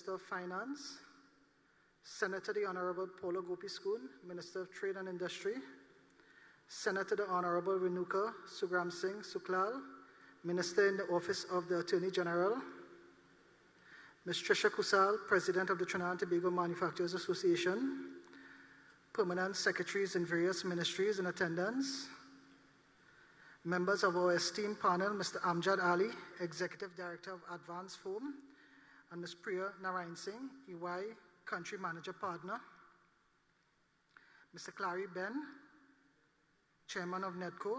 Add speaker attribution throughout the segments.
Speaker 1: Minister of Finance, Senator the Honourable Paula Gopi-Skoon, Minister of Trade and Industry, Senator the Honourable Renuka Sugramsingh Suklal, Minister in the Office of the Attorney General, Ms. Tricia Coosal, President of the Trinidad and Tobago Manufacturers Association, permanent secretaries in various ministries in attendance, members of our esteemed panel, Mr. Amjad Ali, Executive Director of Advanced Foam, and Ms. Pria Narinesingh, EY Country Manager Partner, Mr. Clary Ben, Chairman of NEDCO,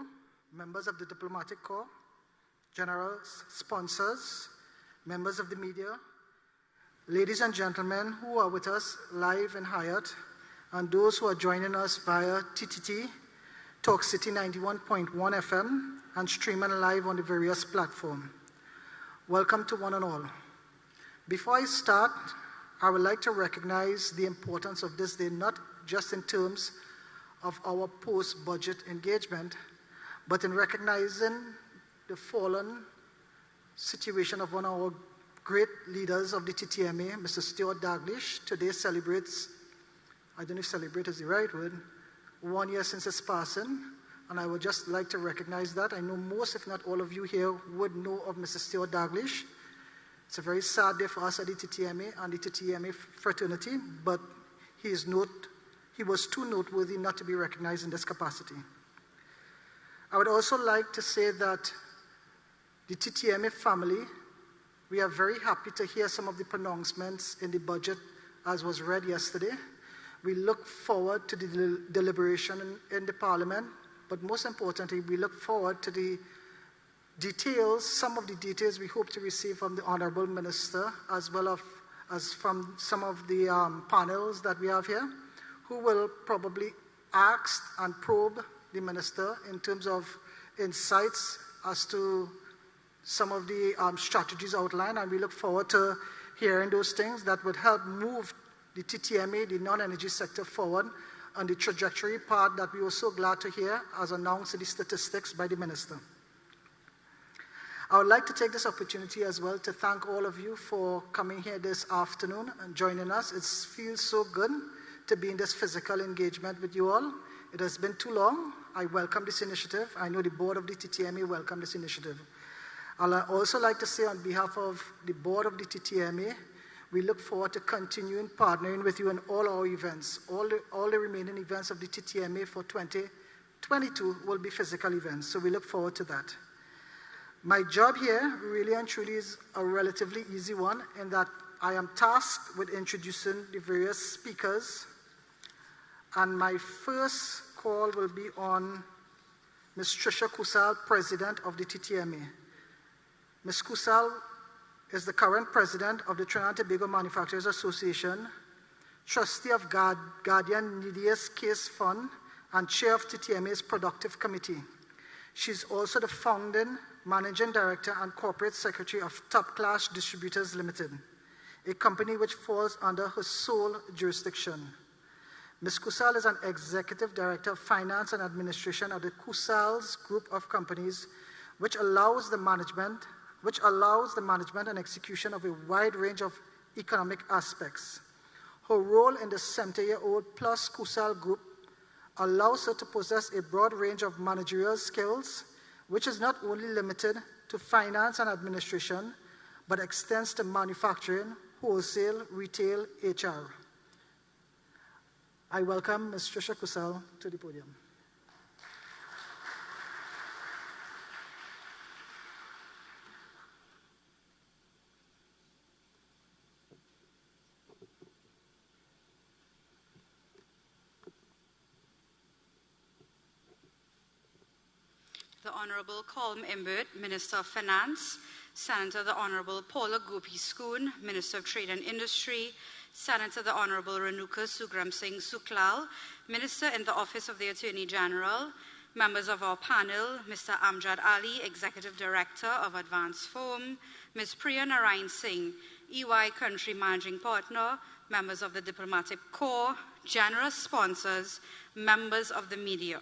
Speaker 1: members of the Diplomatic Corps, general sponsors, members of the media, ladies and gentlemen who are with us live in Hyatt, and those who are joining us via TTT, Talk City 91.1 FM, and streaming live on the various platforms. Welcome to one and all. Before I start, I would like to recognize the importance of this day, not just in terms of our post-budget engagement, but in recognizing the fallen situation of one of our great leaders of the TTMA, Mr. Stuart Daglish. Today celebrates, I don't know if celebrate is the right word, 1 year since his passing, and I would just like to recognize that. I know most, if not all of you here, would know of Mr. Stuart Daglish. It's a very sad day for us at the TTMA and the TTMA fraternity, but he was too noteworthy not to be recognized in this capacity. I would also like to say that the TTMA family, we are very happy to hear some of the pronouncements in the budget as was read yesterday. We look forward to the deliberation in the Parliament, but most importantly, we look forward to the details, some of the details we hope to receive from the Honourable Minister, as well as from some of the panels that we have here, who will probably ask and probe the Minister in terms of insights as to some of the strategies outlined, and we look forward to hearing those things that would help move the TTMA, the non-energy sector, forward on the trajectory path that we were so glad to hear as announced in the statistics by the Minister. I would like to take this opportunity as well to thank all of you for coming here this afternoon and joining us. It feels so good to be in this physical engagement with you all. It has been too long. I welcome this initiative. I know the board of the TTMA welcome this initiative. I'd also like to say on behalf of the board of the TTMA, we look forward to continuing partnering with you in all our events. All the remaining events of the TTMA for 2022 will be physical events, so we look forward to that. My job here really and truly is a relatively easy one in that I am tasked with introducing the various speakers, and my first call will be on Ms. Tricia Coosal, President of the TTMA. Ms. Coosal is the current President of the Trinidad and Tobago Manufacturers Association, Trustee of Guardian Neediest Case Fund, and Chair of TTMA's Productive Committee. She's also the founding Managing Director and Corporate Secretary of Top Class Distributors Limited, a company which falls under her sole jurisdiction. Ms. Coosal is an Executive Director of Finance and Administration of the Coosal's group of companies, which allows the management and execution of a wide range of economic aspects. Her role in the 70-year-old plus Coosal group allows her to possess a broad range of managerial skills, which is not only limited to finance and administration, but extends to manufacturing, wholesale, retail, HR. I welcome Ms. Tricia Coosal to the podium.
Speaker 2: The Honourable Colm Imbert, Minister of Finance, Senator the Honourable Paula Gopi-Skoon, Minister of Trade and Industry, Senator the Honourable Renuka Sugramsingh Suklal, Minister in the Office of the Attorney General, members of our panel, Mr. Amjad Ali, Executive Director of Advanced Foam, Ms. Pria Narinesingh, EY Country Managing Partner, members of the Diplomatic Corps, generous sponsors, members of the media.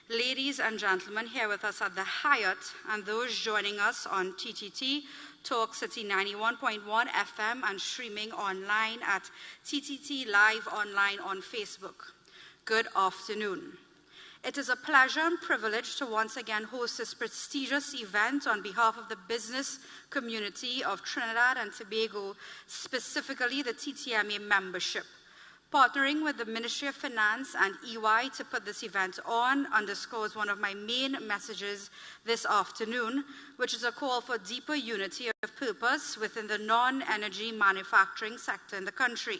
Speaker 2: Ladies and gentlemen here with us at the Hyatt and those joining us on TTT, Talk City 91.1 FM, and streaming online at TTT Live Online on Facebook. Good afternoon. It is a pleasure and privilege to once again host this prestigious event on behalf of the business community of Trinidad and Tobago, specifically the TTMA membership. Partnering with the Ministry of Finance and EY to put this event on underscores one of my main messages this afternoon, which is a call for deeper unity of purpose within the non-energy manufacturing sector in the country.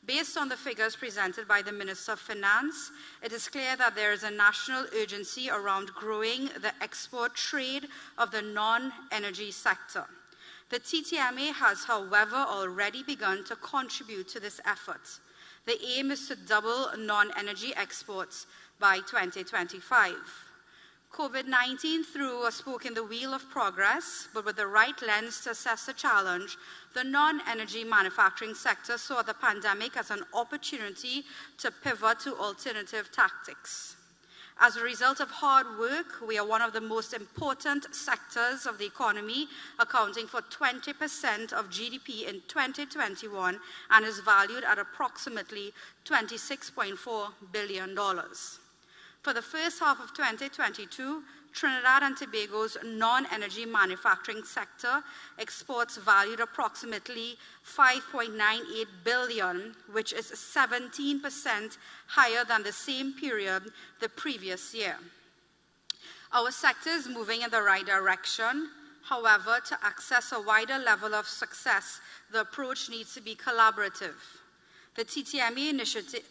Speaker 2: Based on the figures presented by the Minister of Finance, it is clear that there is a national urgency around growing the export trade of the non-energy sector. The TTMA has, however, already begun to contribute to this effort. The aim is to double non-energy exports by 2025. COVID-19 threw a spoke in the wheel of progress, but with the right lens to assess the challenge, the non-energy manufacturing sector saw the pandemic as an opportunity to pivot to alternative tactics. As a result of hard work, we are one of the most important sectors of the economy, accounting for 20% of GDP in 2021 and is valued at approximately $26.4 billion. For the first half of 2022, Trinidad and Tobago's non-energy manufacturing sector exports valued approximately $5.98 billion, which is 17% higher than the same period the previous year. Our sector is moving in the right direction. However, to access a wider level of success, the approach needs to be collaborative. The TTMA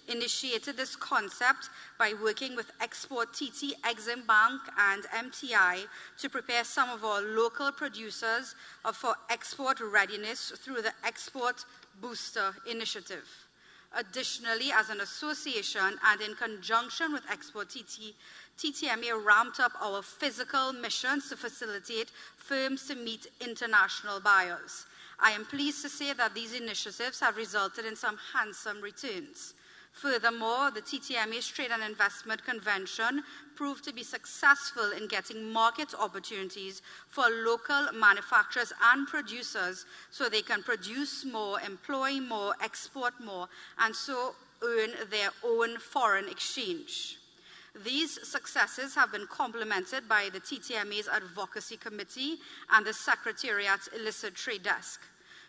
Speaker 2: initiated this concept by working with Export TT, Exim Bank, and MTI to prepare some of our local producers for export readiness through the Export Booster Initiative. Additionally, as an association and in conjunction with Export TT, TTMA ramped up our physical missions to facilitate firms to meet international buyers. I am pleased to say that these initiatives have resulted in some handsome returns. Furthermore, the TTMA's Trade and Investment Convention proved to be successful in getting market opportunities for local manufacturers and producers so they can produce more, employ more, export more, and so earn their own foreign exchange. These successes have been complemented by the TTMA's Advocacy Committee and the Secretariat's Illicit Trade Desk.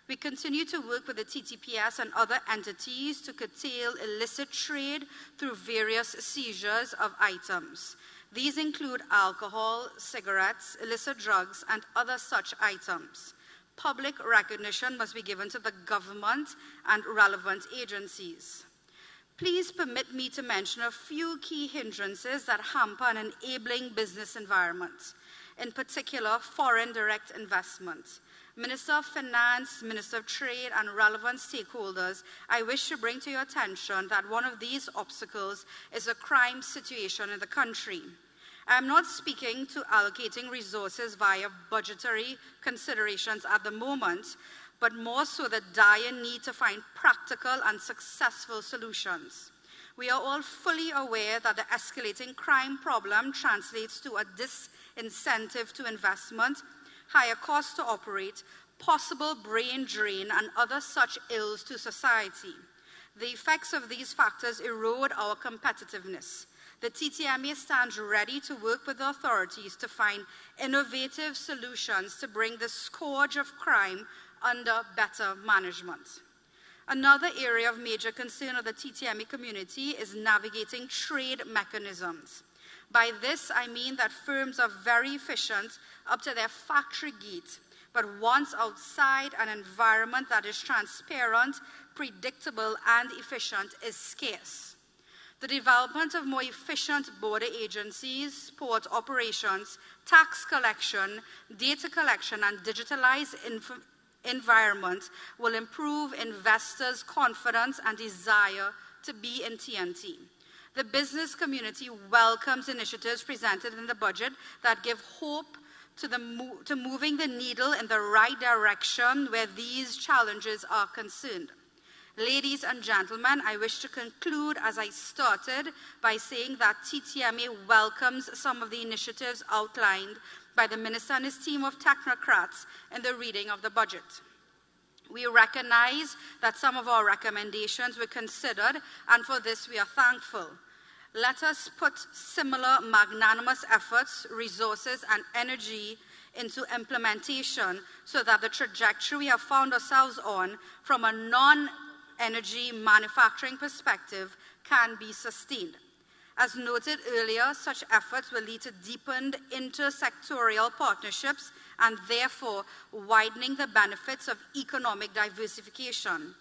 Speaker 2: We continue to work with the TTPS and other entities to curtail illicit trade through various seizures of items. These include alcohol, cigarettes, illicit drugs, and other such items. Public recognition must be given to the government and relevant agencies. Please permit me to mention a few key hindrances that hamper an enabling business environment, in particular foreign direct investment. Minister of Finance, Minister of Trade, and relevant stakeholders, I wish to bring to your attention that one of these obstacles is a crime situation in the country. I am not speaking to allocating resources via budgetary considerations at the moment, but more so the dire need to find practical and successful solutions. We are all fully aware that the escalating crime problem translates to a disincentive to investment, higher cost to operate, possible brain drain, and other such ills to society. The effects of these factors erode our competitiveness. The TTMA stands ready to work with the authorities to find innovative solutions to bring the scourge of crime under better management. Another area of major concern of the TTMA community is navigating trade mechanisms. By this, I mean that firms are very efficient up to their factory gate, but once outside an environment that is transparent, predictable, and efficient is scarce. The development of more efficient border agencies, port operations, tax collection, data collection, and digitalized environment will improve investors' confidence and desire to be in TNT. The business community welcomes initiatives presented in the budget that give hope to moving the needle in the right direction where these challenges are concerned. Ladies and gentlemen, I wish to conclude as I started by saying that TTMA welcomes some of the initiatives outlined by the Minister and his team of technocrats in the reading of the budget. We recognize that some of our recommendations were considered, and for this we are thankful. Let us put similar magnanimous efforts, resources, and energy into implementation so that the trajectory we have found ourselves on from a non-energy manufacturing perspective can be sustained. As noted earlier, such efforts will lead to deepened intersectorial partnerships and therefore widening the benefits of economic diversification.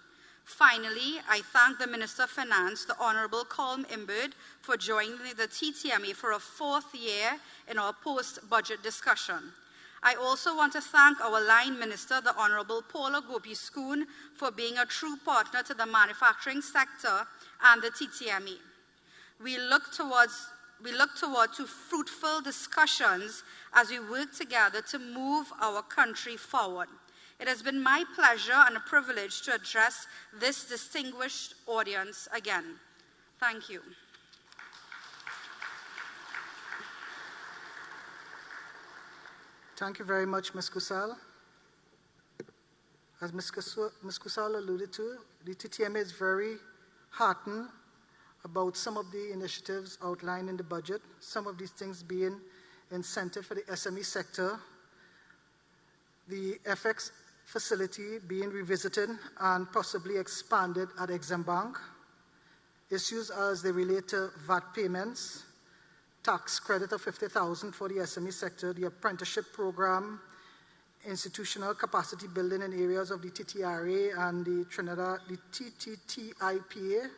Speaker 2: Finally, I thank the Minister of Finance, the Honourable Colm Imbert, for joining the TTMA for a 4th year in our post-budget discussion. I also want to thank our line minister, the Honourable Paula Gopi-Schoon, for being a true partner to the manufacturing sector and the TTMA. We look toward to fruitful discussions as we work together to move our country forward. It has been my pleasure and a privilege to address this distinguished audience again. Thank you.
Speaker 1: Thank you very much, Ms. Coosal. As Ms. Coosal alluded to, the TTMA is very heartened about some of the initiatives outlined in the budget, some of these things being incentive for the SME sector, the FX facility being revisited and possibly expanded at Exim Bank, issues as they relate to VAT payments, tax credit of $50,000 for the SME sector, the apprenticeship program, institutional capacity building in areas of the TTRA and the Trinidad, the TPA.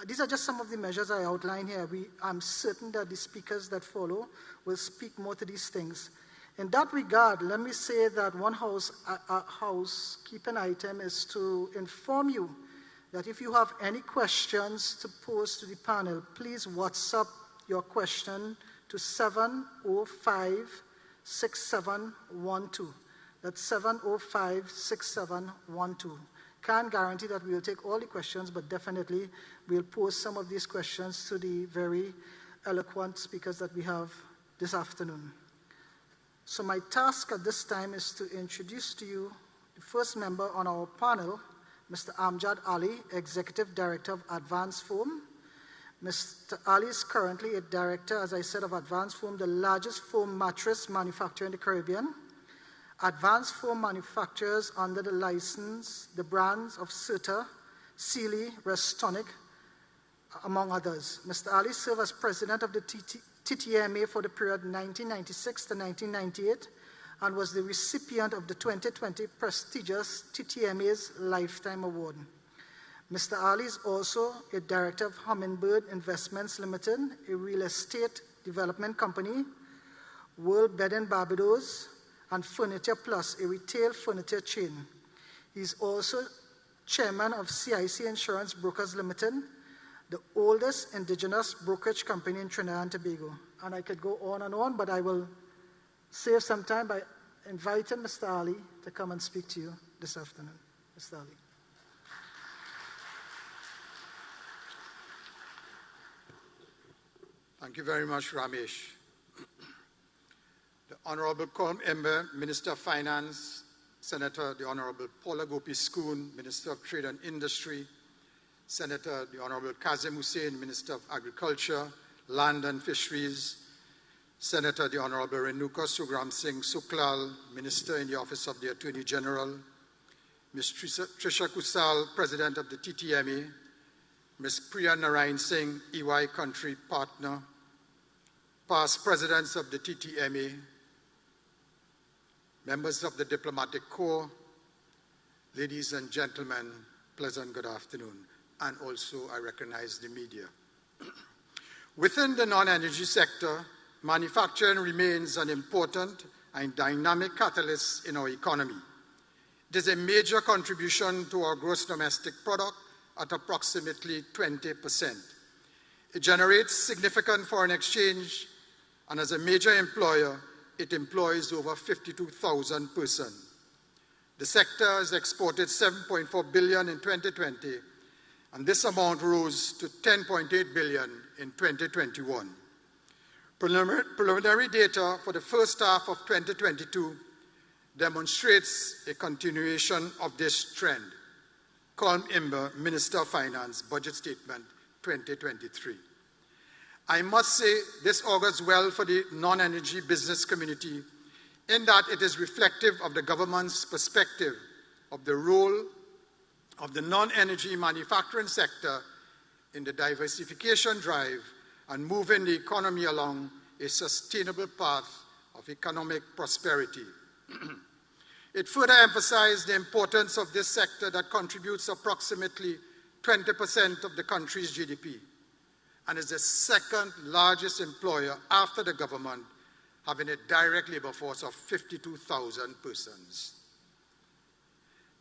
Speaker 1: These are just some of the measures I outline here. I'm certain that the speakers that follow will speak more to these things. In that regard, let me say that one housekeeping item is to inform you that if you have any questions to pose to the panel, please WhatsApp your question to 705-6712. That's 705-6712. Can't guarantee that we'll take all the questions, but definitely we'll pose some of these questions to the very eloquent speakers that we have this afternoon. So my task at this time is to introduce to you the first member on our panel, Mr. Amjad Ali, Executive Director of Advanced Foam. Mr. Ali is currently a director, as I said, of Advanced Foam, the largest foam mattress manufacturer in the Caribbean. Advanced Foam manufactures under the license, the brands of Serta, Sealy, Restonic, among others. Mr. Ali served as president of the TTMA for the period 1996 to 1998 and was the recipient of the 2020 prestigious TTMA's Lifetime Award. Mr. Ali is also a director of Hummingbird Investments Limited, a real estate development company, World Bed and Barbados, and Furniture Plus, a retail furniture chain. He is also chairman of CIC Insurance Brokers Limited, the oldest indigenous brokerage company in Trinidad and Tobago. And I could go on, but I will save some time by inviting Mr. Ali to come and speak to you this afternoon. Mr. Ali.
Speaker 3: Thank you very much, Ramesh. The Honourable Colm Imbert, Minister of Finance, Senator the Honourable Paula Gopi-Schoon, Minister of Trade and Industry, Senator the Honourable Kazim Hussain, Minister of Agriculture, Land and Fisheries, Senator the Honourable Renuka Sugramsingh Suklal, Minister in the Office of the Attorney General, Ms. Tricia Coosal, President of the TTMA, Ms. Pria Narinesingh, EY Country Partner, past Presidents of the TTMA, members of the Diplomatic Corps, ladies and gentlemen, pleasant good afternoon. And also I recognize the media. Within the non-energy sector, manufacturing remains an important and dynamic catalyst in our economy. It is a major contribution to our gross domestic product at approximately 20%. It generates significant foreign exchange, and as a major employer, it employs over 52,000 persons. The sector has exported $7.4 billion in 2020, and this amount rose to $10.8 billion in 2021. Preliminary data for the first half of 2022 demonstrates a continuation of this trend. Colm Imbert, Minister of Finance, Budget Statement 2023. I must say this augurs well for the non-energy business community in that it is reflective of the government's perspective of the role of the non-energy manufacturing sector in the diversification drive and moving the economy along a sustainable path of economic prosperity. It further emphasized the importance of this sector that contributes approximately 20% of the country's GDP and is the second largest employer after the government, having a direct labor force of 52,000 persons.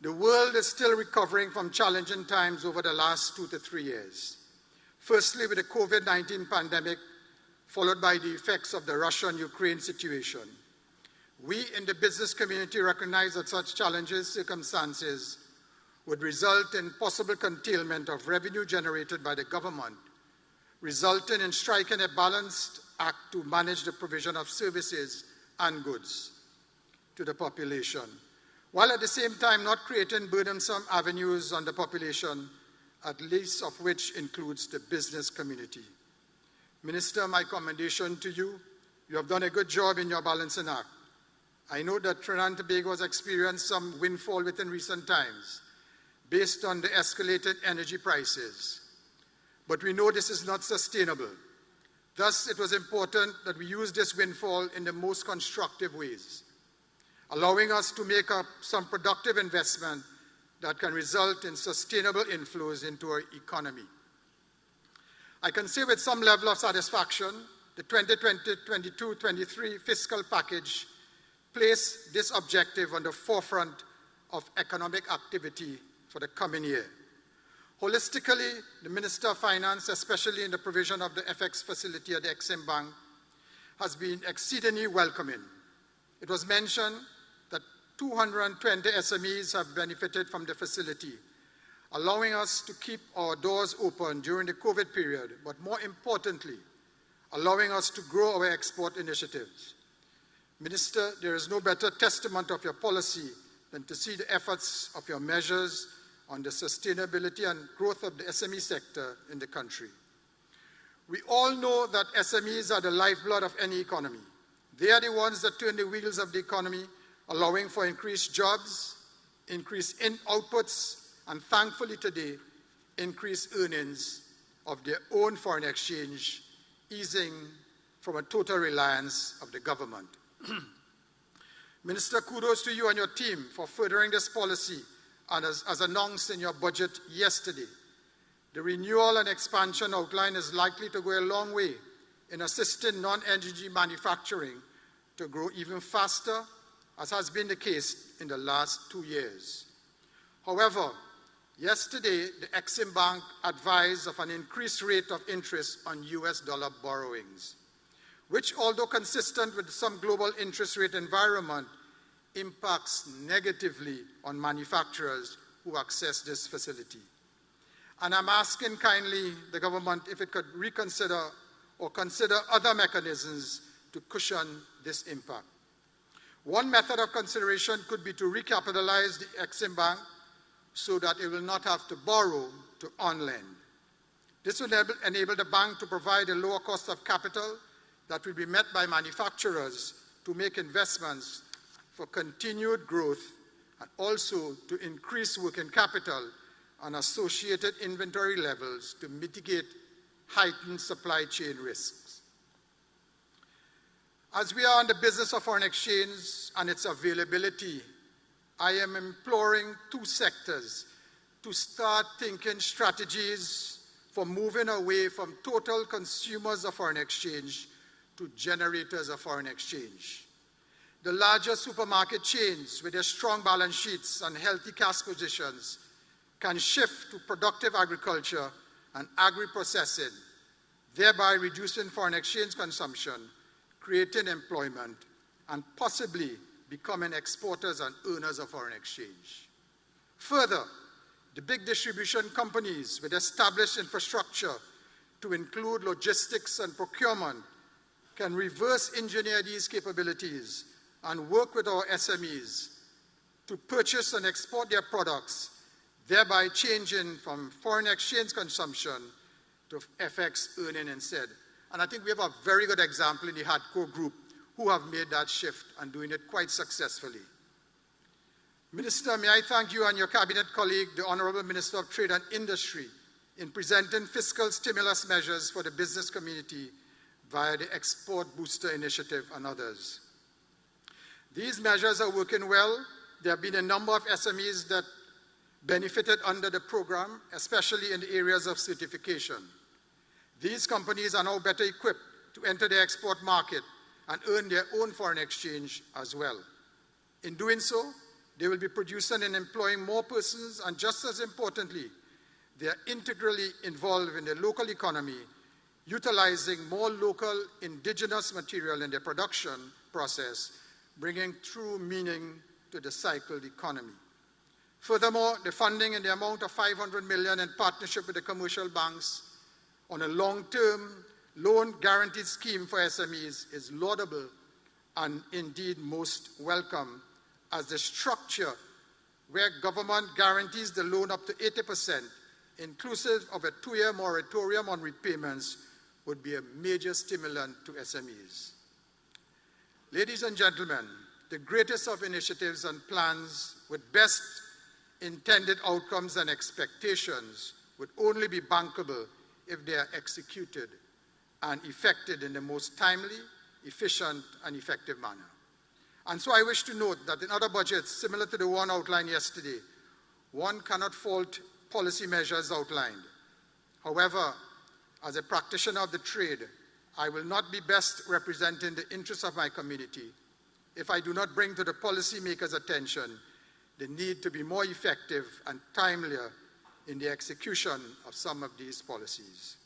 Speaker 3: The world is still recovering from challenging times over the last 2 to 3 years. Firstly, with the COVID-19 pandemic, followed by the effects of the Russia-Ukraine situation. We in the business community recognize that such challenges, circumstances would result in possible curtailment of revenue generated by the government, resulting in striking a balanced act to manage the provision of services and goods to the population, while at the same time not creating burdensome avenues on the population, at least of which includes the business community. Minister, my commendation to you. You have done a good job in your balancing act. I know that Trinidad and Tobago has experienced some windfall within recent times based on the escalated energy prices. But we know this is not sustainable. Thus, it was important that we use this windfall in the most constructive ways, allowing us to make up some productive investment that can result in sustainable inflows into our economy. I can say with some level of satisfaction, the 2020-22-23 fiscal package placed this objective on the forefront of economic activity for the coming year. Holistically, the Minister of Finance, especially in the provision of the FX facility at the Exim Bank, has been exceedingly welcoming. It was mentioned that 220 SMEs have benefited from the facility, allowing us to keep our doors open during the COVID period, but more importantly, allowing us to grow our export initiatives. Minister, there is no better testament of your policy than to see the efforts of your measures on the sustainability and growth of the SME sector in the country. We all know that SMEs are the lifeblood of any economy. They are the ones that turn the wheels of the economy, allowing for increased jobs, increased outputs, and thankfully today, increased earnings of their own foreign exchange, easing from a total reliance of the government. Minister, kudos to you and your team for furthering this policy, and as announced in your budget yesterday. The renewal and expansion outline is likely to go a long way in assisting non-energy manufacturing to grow even faster, as has been the case in the last 2 years. However, yesterday, the Exim Bank advised of an increased rate of interest on US dollar borrowings, which, although consistent with some global interest rate environment, impacts negatively on manufacturers who access this facility. And I'm asking kindly the government if it could reconsider or consider other mechanisms to cushion this impact. One method of consideration could be to recapitalize the Exim Bank so that it will not have to borrow to on-lend. This will enable the bank to provide a lower cost of capital that will be met by manufacturers to make investments for continued growth and also to increase working capital and associated inventory levels to mitigate heightened supply chain risks. As we are in the business of foreign exchange and its availability, I am imploring two sectors to start thinking strategies for moving away from total consumers of foreign exchange to generators of foreign exchange. The larger supermarket chains with their strong balance sheets and healthy cash positions can shift to productive agriculture and agri-processing, thereby reducing foreign exchange consumption, creating employment, and possibly becoming exporters and earners of foreign exchange. Further, the big distribution companies with established infrastructure to include logistics and procurement can reverse engineer these capabilities and work with our SMEs to purchase and export their products, thereby changing from foreign exchange consumption to FX earning instead. And I think we have a very good example in the Hardcore Group who have made that shift and doing it quite successfully. Minister, may I thank you and your cabinet colleague, the Honourable Minister of Trade and Industry, in presenting fiscal stimulus measures for the business community via the Export Booster Initiative and others. These measures are working well. There have been a number of SMEs that benefited under the program, especially in the areas of certification. These companies are now better equipped to enter the export market and earn their own foreign exchange as well. In doing so, they will be producing and employing more persons, and just as importantly, they are integrally involved in the local economy, utilizing more local indigenous material in their production process, bringing true meaning to the cycled economy. Furthermore, the funding in the amount of $500 million in partnership with the commercial banks on a long-term loan guarantee scheme for SMEs is laudable and indeed most welcome, as the structure where government guarantees the loan up to 80%, inclusive of a 2-year moratorium on repayments, would be a major stimulant to SMEs. Ladies and gentlemen, the greatest of initiatives and plans with best intended outcomes and expectations would only be bankable if they are executed and effected in the most timely, efficient, and effective manner. And so I wish to note that in other budgets similar to the one outlined yesterday, one cannot fault policy measures outlined. However, as a practitioner of the trade, I will not be best representing the interests of my community if I do not bring to the policymakers' attention the need to be more effective and timelier in the execution of some of these policies.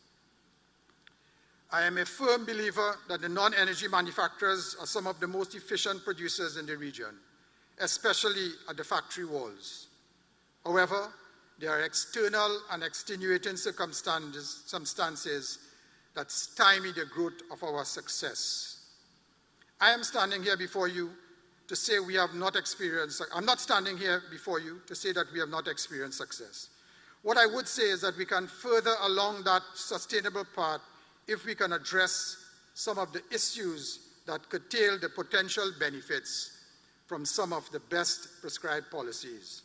Speaker 3: I am a firm believer that the non-energy manufacturers are some of the most efficient producers in the region, especially at the factory walls. However, there are external and extenuating circumstances that stymie the growth of our success. I am standing here before you to say we have not experienced, I'm not standing here before you to say that we have not experienced success. What I would say is that we can further along that sustainable path if we can address some of the issues that curtail the potential benefits from some of the best prescribed policies.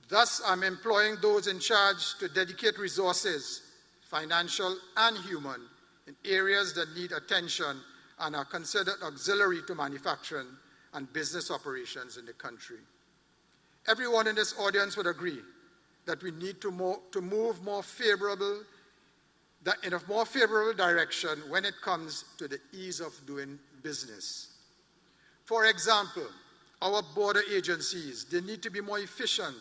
Speaker 3: Thus, I'm employing those in charge to dedicate resources, financial and human, in areas that need attention and are considered auxiliary to manufacturing and business operations in the country. Everyone in this audience would agree that we need to move in a more favorable direction when it comes to the ease of doing business. For example, our border agencies, they need to be more efficient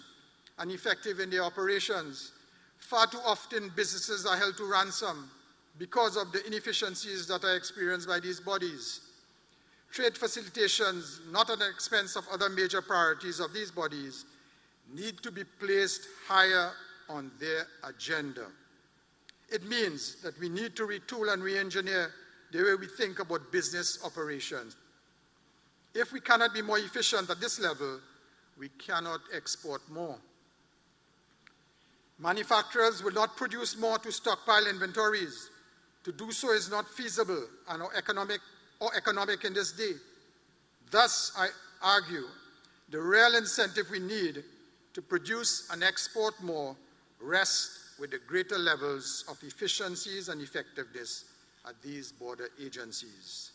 Speaker 3: and effective in their operations. Far too often, businesses are held to ransom because of the inefficiencies that are experienced by these bodies. Trade facilitations, not at the expense of other major priorities of these bodies, need to be placed higher on their agenda. It means that we need to retool and re-engineer the way we think about business operations. If we cannot be more efficient at this level, we cannot export more. Manufacturers will not produce more to stockpile inventories. To do so is not feasible and or economic in this day. Thus, I argue, the real incentive we need to produce and export more rests with the greater levels of efficiencies and effectiveness at these border agencies.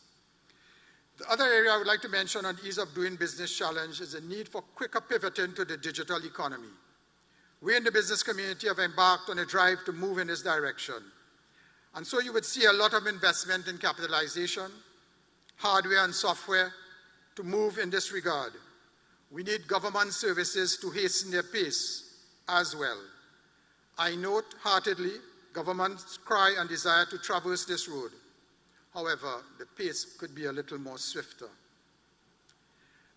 Speaker 3: The other area I would like to mention on ease of doing business challenge is the need for quicker pivoting to the digital economy. We in the business community have embarked on a drive to move in this direction. And so you would see a lot of investment in capitalization, hardware and software to move in this regard. We need government services to hasten their pace as well. I note heartedly government's cry and desire to traverse this road. However, the pace could be a little more swifter.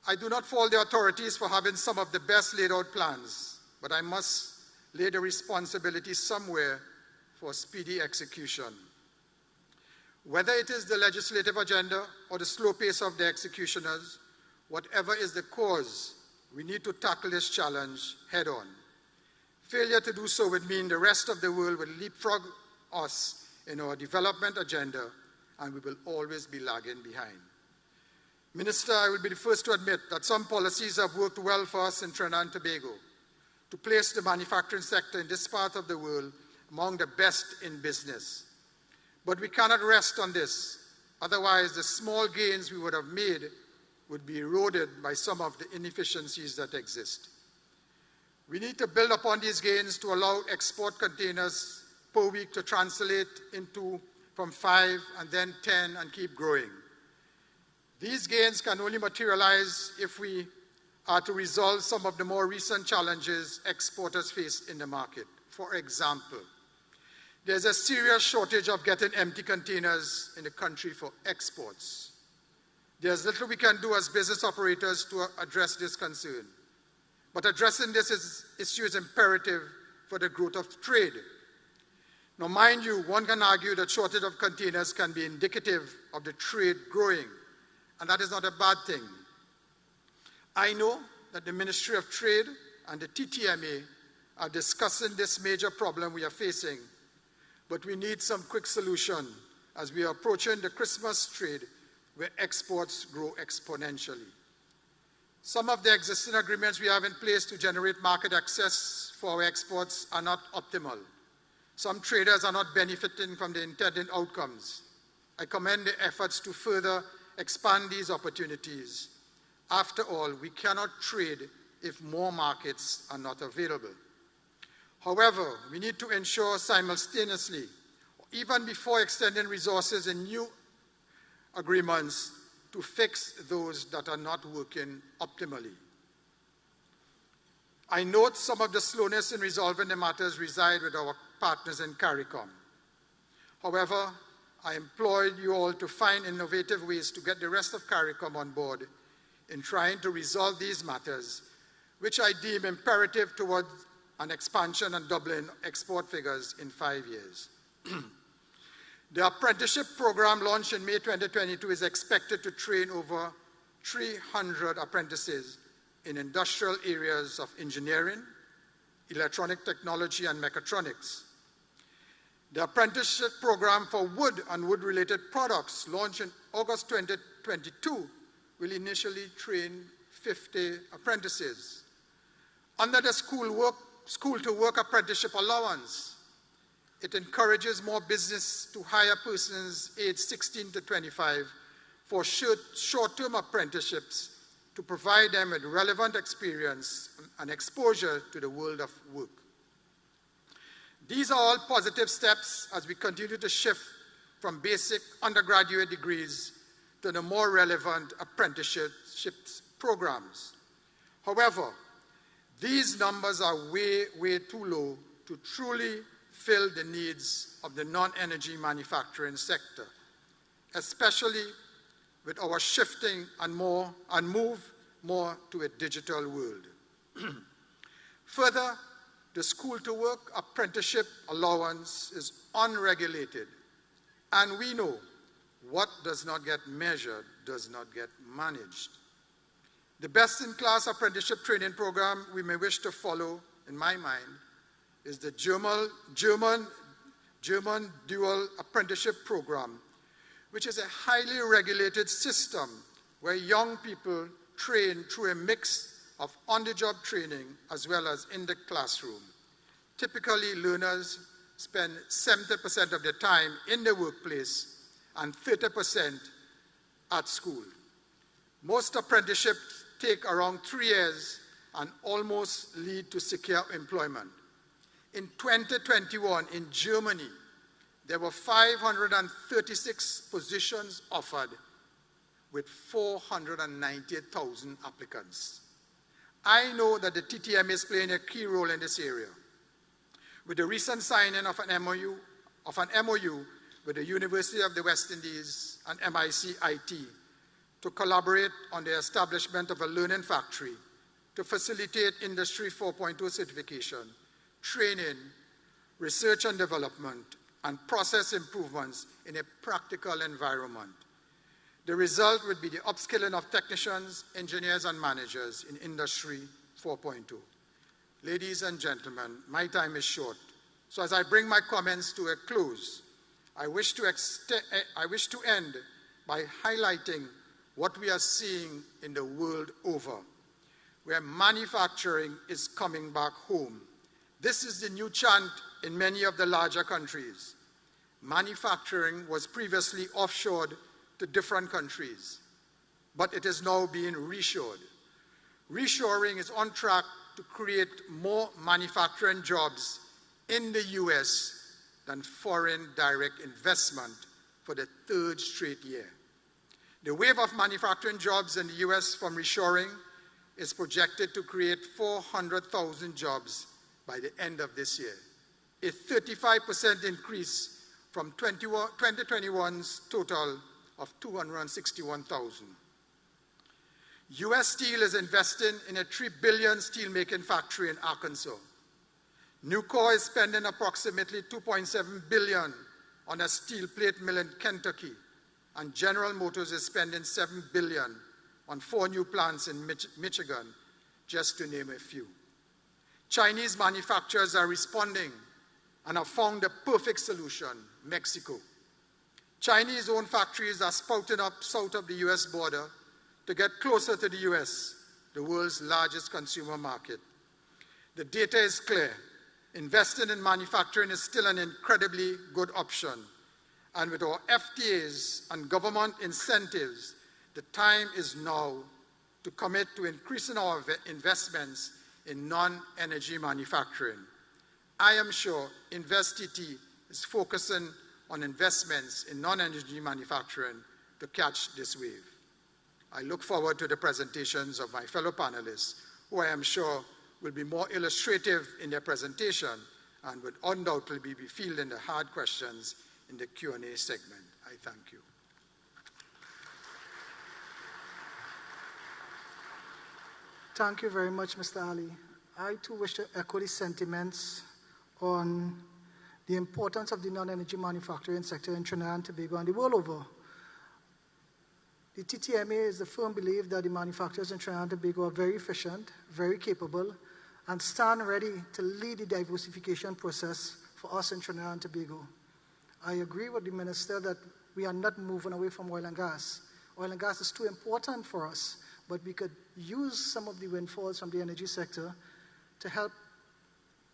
Speaker 3: I do not fault the authorities for having some of the best laid out plans, but I must lay the responsibility somewhere for speedy execution. Whether it is the legislative agenda or the slow pace of the executioners, whatever is the cause, we need to tackle this challenge head on. Failure to do so would mean the rest of the world will leapfrog us in our development agenda, and we will always be lagging behind. Minister, I will be the first to admit that some policies have worked well for us in Trinidad and Tobago to place the manufacturing sector in this part of the world among the best in business. But we cannot rest on this. Otherwise, the small gains we would have made would be eroded by some of the inefficiencies that exist. We need to build upon these gains to allow export containers per week to translate into from 5 and then 10 and keep growing. These gains can only materialize if we are to resolve some of the more recent challenges exporters faced in the market. For example, there's a serious shortage of getting empty containers in the country for exports. There's little we can do as business operators to address this concern. But addressing this issue is imperative for the growth of trade. Now, mind you, one can argue that shortage of containers can be indicative of the trade growing, and that is not a bad thing. I know that the Ministry of Trade and the TTMA are discussing this major problem we are facing, but we need some quick solution as we are approaching the Christmas trade where exports grow exponentially. Some of the existing agreements we have in place to generate market access for our exports are not optimal. Some traders are not benefiting from the intended outcomes. I commend the efforts to further expand these opportunities. After all, we cannot trade if more markets are not available. However, we need to ensure simultaneously, even before extending resources in new agreements, to fix those that are not working optimally. I note some of the slowness in resolving the matters reside with our partners in CARICOM. However, I implore you all to find innovative ways to get the rest of CARICOM on board in trying to resolve these matters, which I deem imperative towards an expansion and doubling export figures in 5 years. The apprenticeship program launched in May 2022 is expected to train over 300 apprentices in industrial areas of engineering, electronic technology, and mechatronics. The apprenticeship program for wood and wood-related products, launched in August 2022, will initially train 50 apprentices. Under the school-to-work apprenticeship allowance, it encourages more business to hire persons aged 16 to 25 for short-term apprenticeships to provide them with relevant experience and exposure to the world of work. These are all positive steps as we continue to shift from basic undergraduate degrees to the more relevant apprenticeship programs. However, these numbers are way, way too low to truly fill the needs of the non-energy manufacturing sector, especially with our shifting and move more to a digital world. Further, the school-to-work apprenticeship allowance is unregulated, and we know what does not get measured does not get managed. The best-in-class apprenticeship training program we may wish to follow, in my mind, is the German dual apprenticeship program, which is a highly regulated system where young people train through a mix of on-the-job training as well as in the classroom. Typically, learners spend 70% of their time in the workplace and 30% at school. Most apprenticeships take around 3 years and almost lead to secure employment. In 2021, in Germany, there were 536 positions offered with 498,000 applicants. I know that the TTMA is playing a key role in this area. With the recent signing of an MOU with the University of the West Indies and MIC IT to collaborate on the establishment of a learning factory to facilitate Industry 4.0 certification, training, research and development, and process improvements in a practical environment. The result would be the upskilling of technicians, engineers, and managers in Industry 4.0. Ladies and gentlemen, my time is short, so as I bring my comments to a close, I wish to end by highlighting what we are seeing in the world over, where manufacturing is coming back home. This is the new chant in many of the larger countries. Manufacturing was previously offshored to different countries, but it is now being reshored. Reshoring is on track to create more manufacturing jobs in the US than foreign direct investment for the third straight year. The wave of manufacturing jobs in the US from reshoring is projected to create 400,000 jobs by the end of this year, a 35% increase from 2021's total of 261,000. US Steel is investing in a $3 billion steelmaking factory in Arkansas. Nucor is spending approximately $2.7 billion on a steel plate mill in Kentucky, and General Motors is spending $7 billion on 4 new plants in Michigan, just to name a few. Chinese manufacturers are responding and have found the perfect solution: Mexico. Chinese-owned factories are sprouting up south of the US border to get closer to the US, the world's largest consumer market. The data is clear. Investing in manufacturing is still an incredibly good option. And with our FTAs and government incentives, the time is now to commit to increasing our investments in non-energy manufacturing. I am sure InvestTT is focusing on investments in non-energy manufacturing to catch this wave. I look forward to the presentations of my fellow panelists, who I am sure will be more illustrative in their presentation and would undoubtedly be fielding the hard questions in the Q&A segment. I thank you.
Speaker 1: Thank you very much, Mr. Ali. I too wish to echo the sentiments on the importance of the non-energy manufacturing sector in Trinidad and Tobago and the world over. The TTMA is the firm belief that the manufacturers in Trinidad and Tobago are very efficient, very capable, and stand ready to lead the diversification process for us in Trinidad and Tobago. I agree with the Minister that we are not moving away from oil and gas. Oil and gas is too important for us, but we could use some of the windfalls from the energy sector to help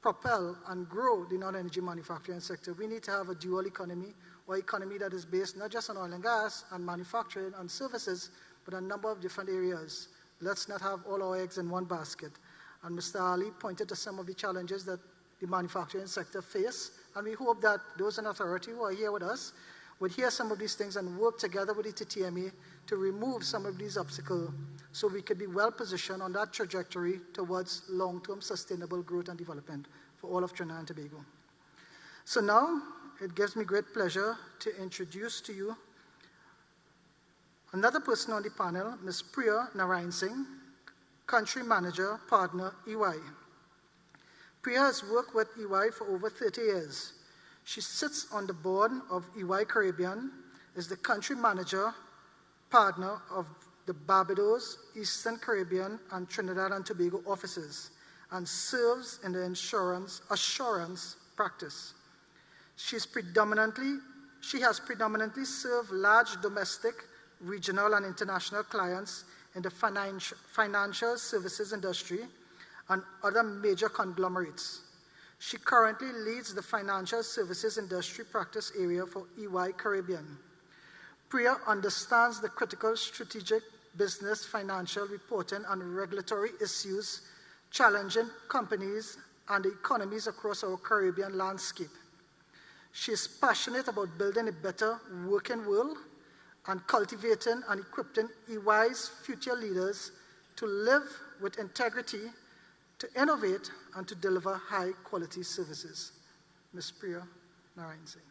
Speaker 1: propel and grow the non-energy manufacturing sector. We need to have a dual economy, or economy that is based not just on oil and gas and manufacturing and services, but a number of different areas. Let's not have all our eggs in one basket. And Mr. Ali pointed to some of the challenges that the manufacturing sector face, and we hope that those in authority who are here with us would hear some of these things and work together with the TTMA to remove some of these obstacles so we could be well positioned on that trajectory towards long-term sustainable growth and development for all of Trinidad and Tobago. So now, it gives me great pleasure to introduce to you another person on the panel, Ms. Pria Narinesingh, Country Manager, Partner, EY. Pria has worked with EY for over 30 years. She sits on the board of EY Caribbean, is the Country Manager, Partner of the Barbados, Eastern Caribbean, and Trinidad and Tobago offices, and serves in the assurance practice. She has predominantly served large domestic, regional, and international clients in the financial services industry and other major conglomerates. She currently leads the financial services industry practice area for EY Caribbean. Pria understands the critical strategic, business, financial, reporting, and regulatory issues challenging companies and the economies across our Caribbean landscape. She is passionate about building a better working world and cultivating and equipping EY's future leaders to live with integrity, to innovate, and to deliver high-quality services. Ms. Pria Narinesingh.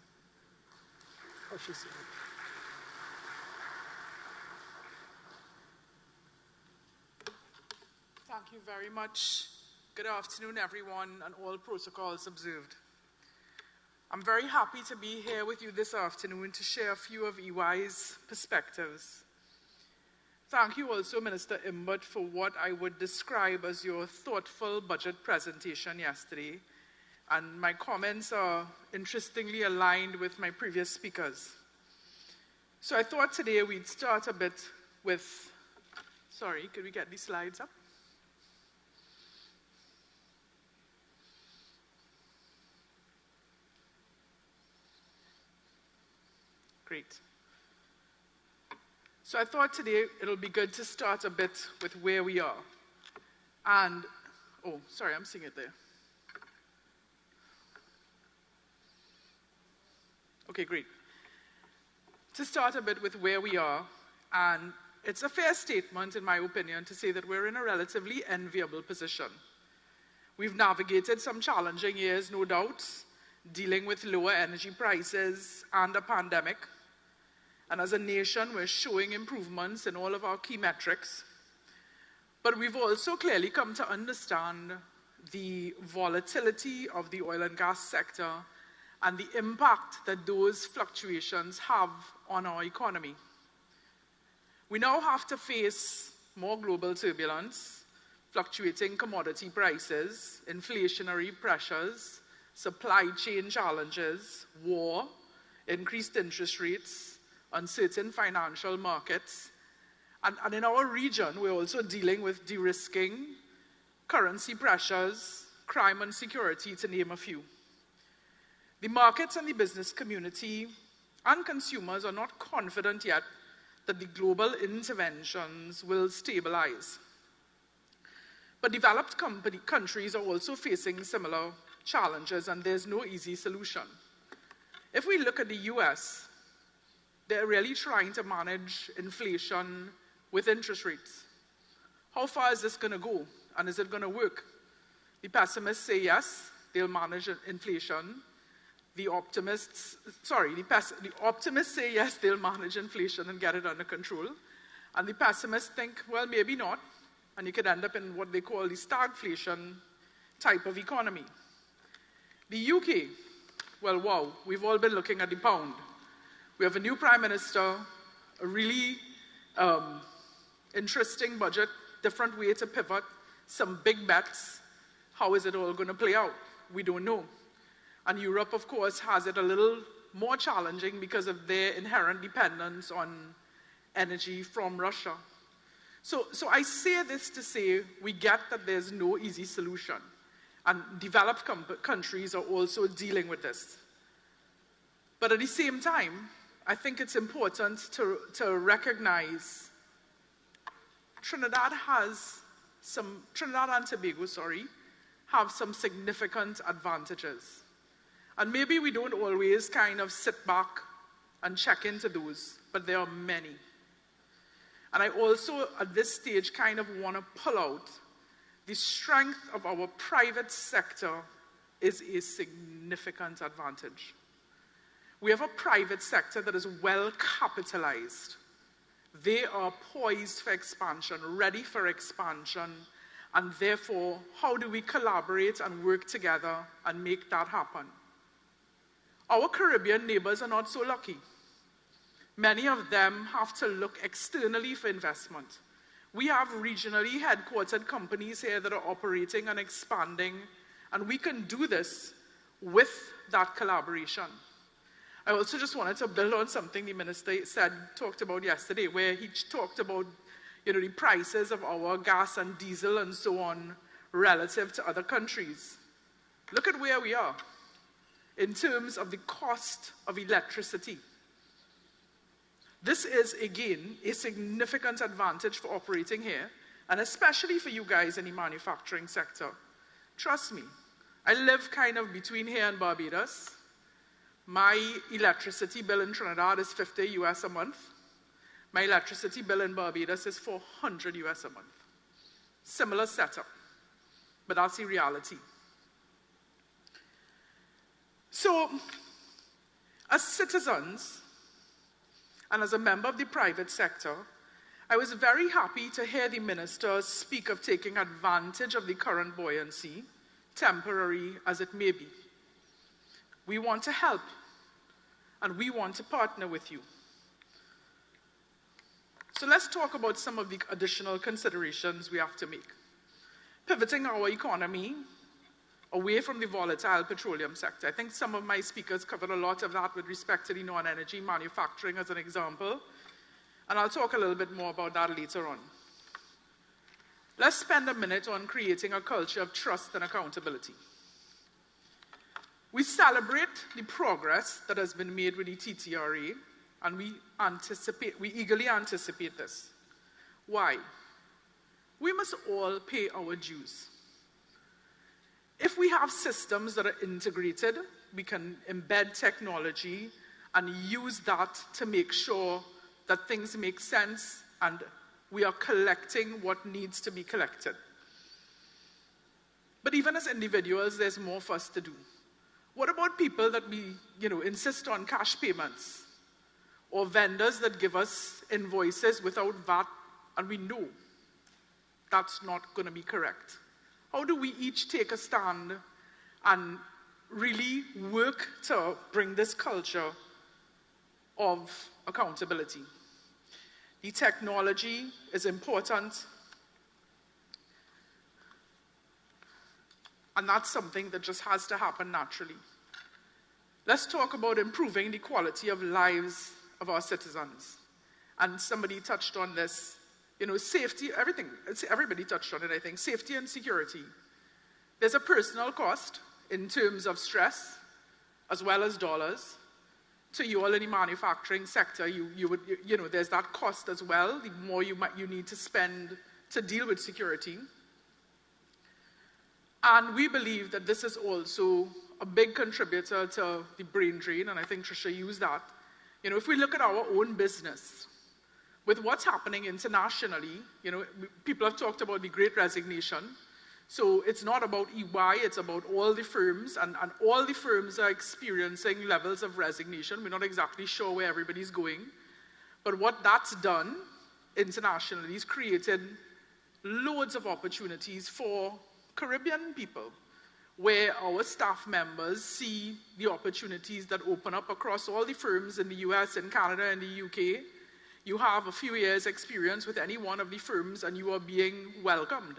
Speaker 1: How she say it?
Speaker 4: Thank you very much. Good afternoon, everyone, and all protocols observed. I'm very happy to be here with you this afternoon to share a few of EY's perspectives. Thank you also, Minister Imbert, for what I would describe as your thoughtful budget presentation yesterday. And my comments are interestingly aligned with my previous speakers. So I thought today we'd start a bit with, sorry, could we get these slides up? Great. So I thought today it'll be good to start a bit with where we are. And, oh, sorry, I'm seeing it there. Okay, great. To start a bit with where we are, and it's a fair statement, in my opinion, to say that we're in a relatively enviable position. We've navigated some challenging years, no doubt, dealing with lower energy prices and a pandemic. And as a nation, we're showing improvements in all of our key metrics. But we've also clearly come to understand the volatility of the oil and gas sector and the impact that those fluctuations have on our economy. We now have to face more global turbulence, fluctuating commodity prices, inflationary pressures, supply chain challenges, war, increased interest rates, uncertain financial markets. And in our region, we're also dealing with de-risking, currency pressures, crime and security, to name a few. The markets and the business community and consumers are not confident yet that the global interventions will stabilize. But developed countries are also facing similar challenges, and there's no easy solution. If we look at the US, they're really trying to manage inflation with interest rates. How far is this going to go, and is it going to work? The pessimists say yes, they'll manage inflation. The optimists say yes, they'll manage inflation and get it under control. And the pessimists think, well, maybe not, and you could end up in what they call the stagflation type of economy. The UK, well, wow, we've all been looking at the pound. We have a new Prime Minister, a really interesting budget, different way to pivot, some big bets. How is it all going to play out? We don't know. And Europe, of course, has it a little more challenging because of their inherent dependence on energy from Russia. So I say this to say we get that there's no easy solution. And developed countries are also dealing with this. But at the same time, I think it's important to recognize Trinidad and Tobago, have some significant advantages. And maybe we don't always kind of sit back and check into those, but there are many. And I also, at this stage, kind of want to pull out the strength of our private sector is a significant advantage. We have a private sector that is well capitalized. They are poised for expansion, ready for expansion, and therefore, how do we collaborate and work together and make that happen? Our Caribbean neighbors are not so lucky. Many of them have to look externally for investment. We have regionally headquartered companies here that are operating and expanding, and we can do this with that collaboration. I also just wanted to build on something the minister talked about yesterday, where he talked about the prices of our gas and diesel and so on relative to other countries. Look at where we are in terms of the cost of electricity. This is, again, a significant advantage for operating here, and especially for you guys in the manufacturing sector. Trust me, I live kind of between here and Barbados. My electricity bill in Trinidad is $50 US a month. My electricity bill in Barbados is $400 US a month. Similar setup, but that's the reality. So, as citizens, and as a member of the private sector, I was very happy to hear the minister speak of taking advantage of the current buoyancy, temporary as it may be. We want to help, and we want to partner with you. So let's talk about some of the additional considerations we have to make. Pivoting our economy away from the volatile petroleum sector. I think some of my speakers covered a lot of that with respect to the non-energy manufacturing as an example, and I'll talk a little bit more about that later on. Let's spend a minute on creating a culture of trust and accountability. We celebrate the progress that has been made with the TTRA, and we eagerly anticipate this. Why? We must all pay our dues. If we have systems that are integrated, we can embed technology and use that to make sure that things make sense and we are collecting what needs to be collected. But even as individuals, there's more for us to do. What about people that we, insist on cash payments, or vendors that give us invoices without VAT, and we know that's not going to be correct? How do we each take a stand and really work to bring this culture of accountability? The technology is important, and that's something that just has to happen naturally. Let's talk about improving the quality of lives of our citizens. And somebody touched on this. Safety, everything. Everybody touched on it, I think. Safety and security. There's a personal cost in terms of stress, as well as dollars. To you all in the manufacturing sector, there's that cost as well. The more you need to spend to deal with security. And we believe that this is also a big contributor to the brain drain, and I think Tricia used that. If we look at our own business, with what's happening internationally, people have talked about the Great Resignation. So it's not about EY, it's about all the firms, and all the firms are experiencing levels of resignation. We're not exactly sure where everybody's going. But what that's done internationally is created loads of opportunities for Caribbean people, where our staff members see the opportunities that open up across all the firms in the US and Canada and the UK. You have a few years' experience with any one of the firms and you are being welcomed.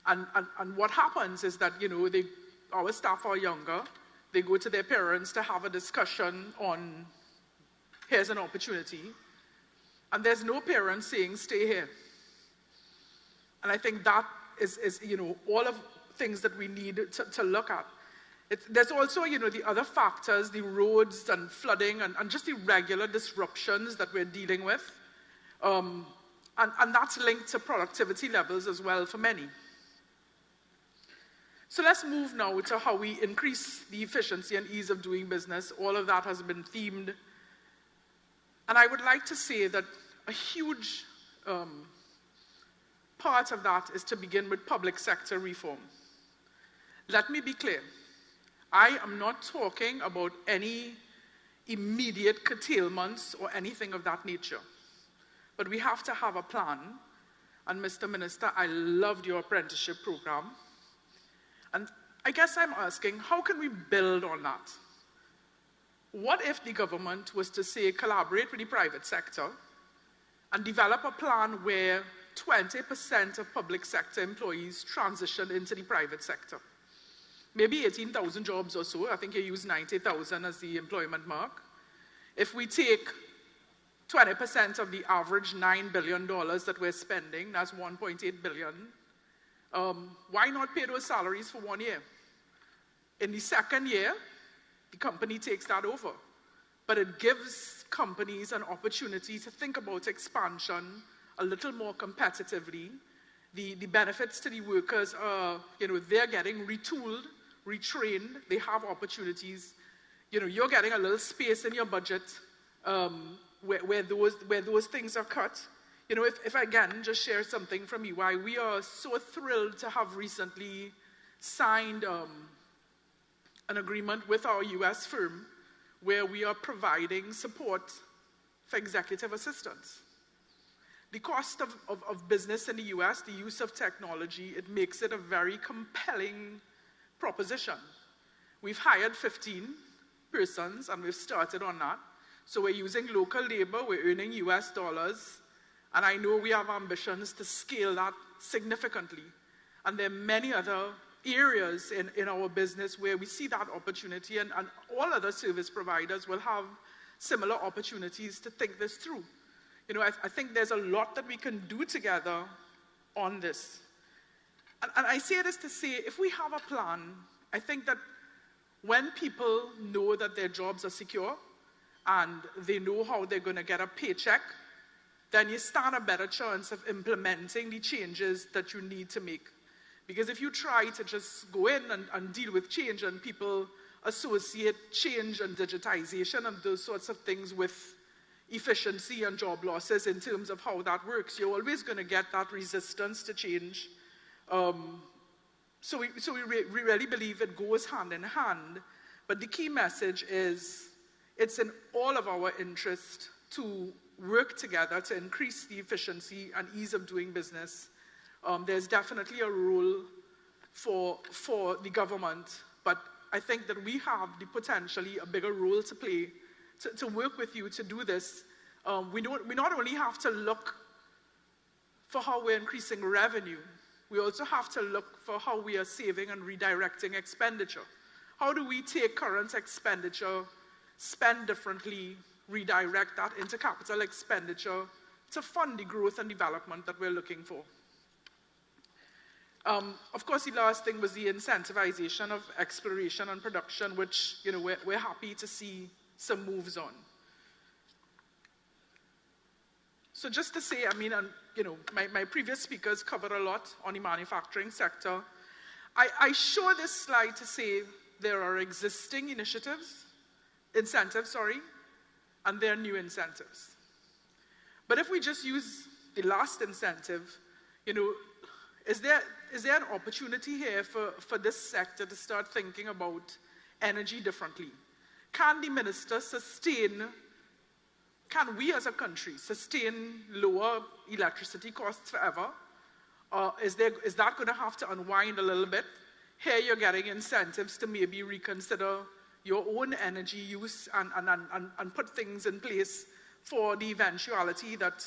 Speaker 4: And what happens is that, our staff are younger. They go to their parents to have a discussion on, here's an opportunity. And there's no parent saying, stay here. And I think that is all of things that we need to look at. There's also, the other factors, the roads and flooding and just the regular disruptions that we're dealing with. And that's linked to productivity levels as well for many. So let's move now to how we increase the efficiency and ease of doing business. All of that has been themed. And I would like to say that a huge part of that is to begin with public sector reform. Let me be clear. I am not talking about any immediate curtailments or anything of that nature. But we have to have a plan. And Mr. Minister, I loved your apprenticeship program. And I guess I'm asking, how can we build on that? What if the government was to say, collaborate with the private sector and develop a plan where 20% of public sector employees transition into the private sector? Maybe 18,000 jobs or so. I think you use 90,000 as the employment mark. If we take 20% of the average $9 billion that we're spending, that's $1.8 billion. Why not pay those salaries for 1 year? In the second year, the company takes that over. But it gives companies an opportunity to think about expansion a little more competitively. The benefits to the workers are, they're getting retooled, retrained, they have opportunities. You're getting a little space in your budget where those things are cut. If I again just share something from EY, we are so thrilled to have recently signed an agreement with our US firm where we are providing support for executive assistants. The cost of business in the US, the use of technology, it makes it a very compelling proposition. We've hired 15, persons, and we've started on that. So we're using local labor, we're earning US dollars, and I know we have ambitions to scale that significantly. And there are many other areas in our business where we see that opportunity, and all other service providers will have similar opportunities to think this through. You know, I think there's a lot that we can do together on this. And I say this to say, if we have a plan, I think that when people know that their jobs are secure and they know how they're going to get a paycheck, then you stand a better chance of implementing the changes that you need to make. Because if you try to just go in and deal with change, and people associate change and digitization and those sorts of things with efficiency and job losses in terms of how that works, you're always going to get that resistance to change. So we really believe it goes hand in hand. But the key message is it's in all of our interest to work together to increase the efficiency and ease of doing business. There's definitely a role for the government, but I think that we have potentially a bigger role to play to work with you to do this. We not only have to look for how we're increasing revenue, we also have to look for how we are saving and redirecting expenditure. How do we take current expenditure, spend differently, redirect that into capital expenditure to fund the growth and development that we're looking for? Of course, the last thing was the incentivization of exploration and production, which, you know, we're happy to see some moves on. So just to say, I mean, you know, my previous speakers covered a lot on the manufacturing sector. I show this slide to say there are existing incentives, and there are new incentives. But if we just use the last incentive, you know, is there an opportunity here for this sector to start thinking about energy differently? Can the minister can we as a country sustain lower electricity costs forever? Or is that going to have to unwind a little bit? Here you're getting incentives to maybe reconsider your own energy use and put things in place for the eventuality that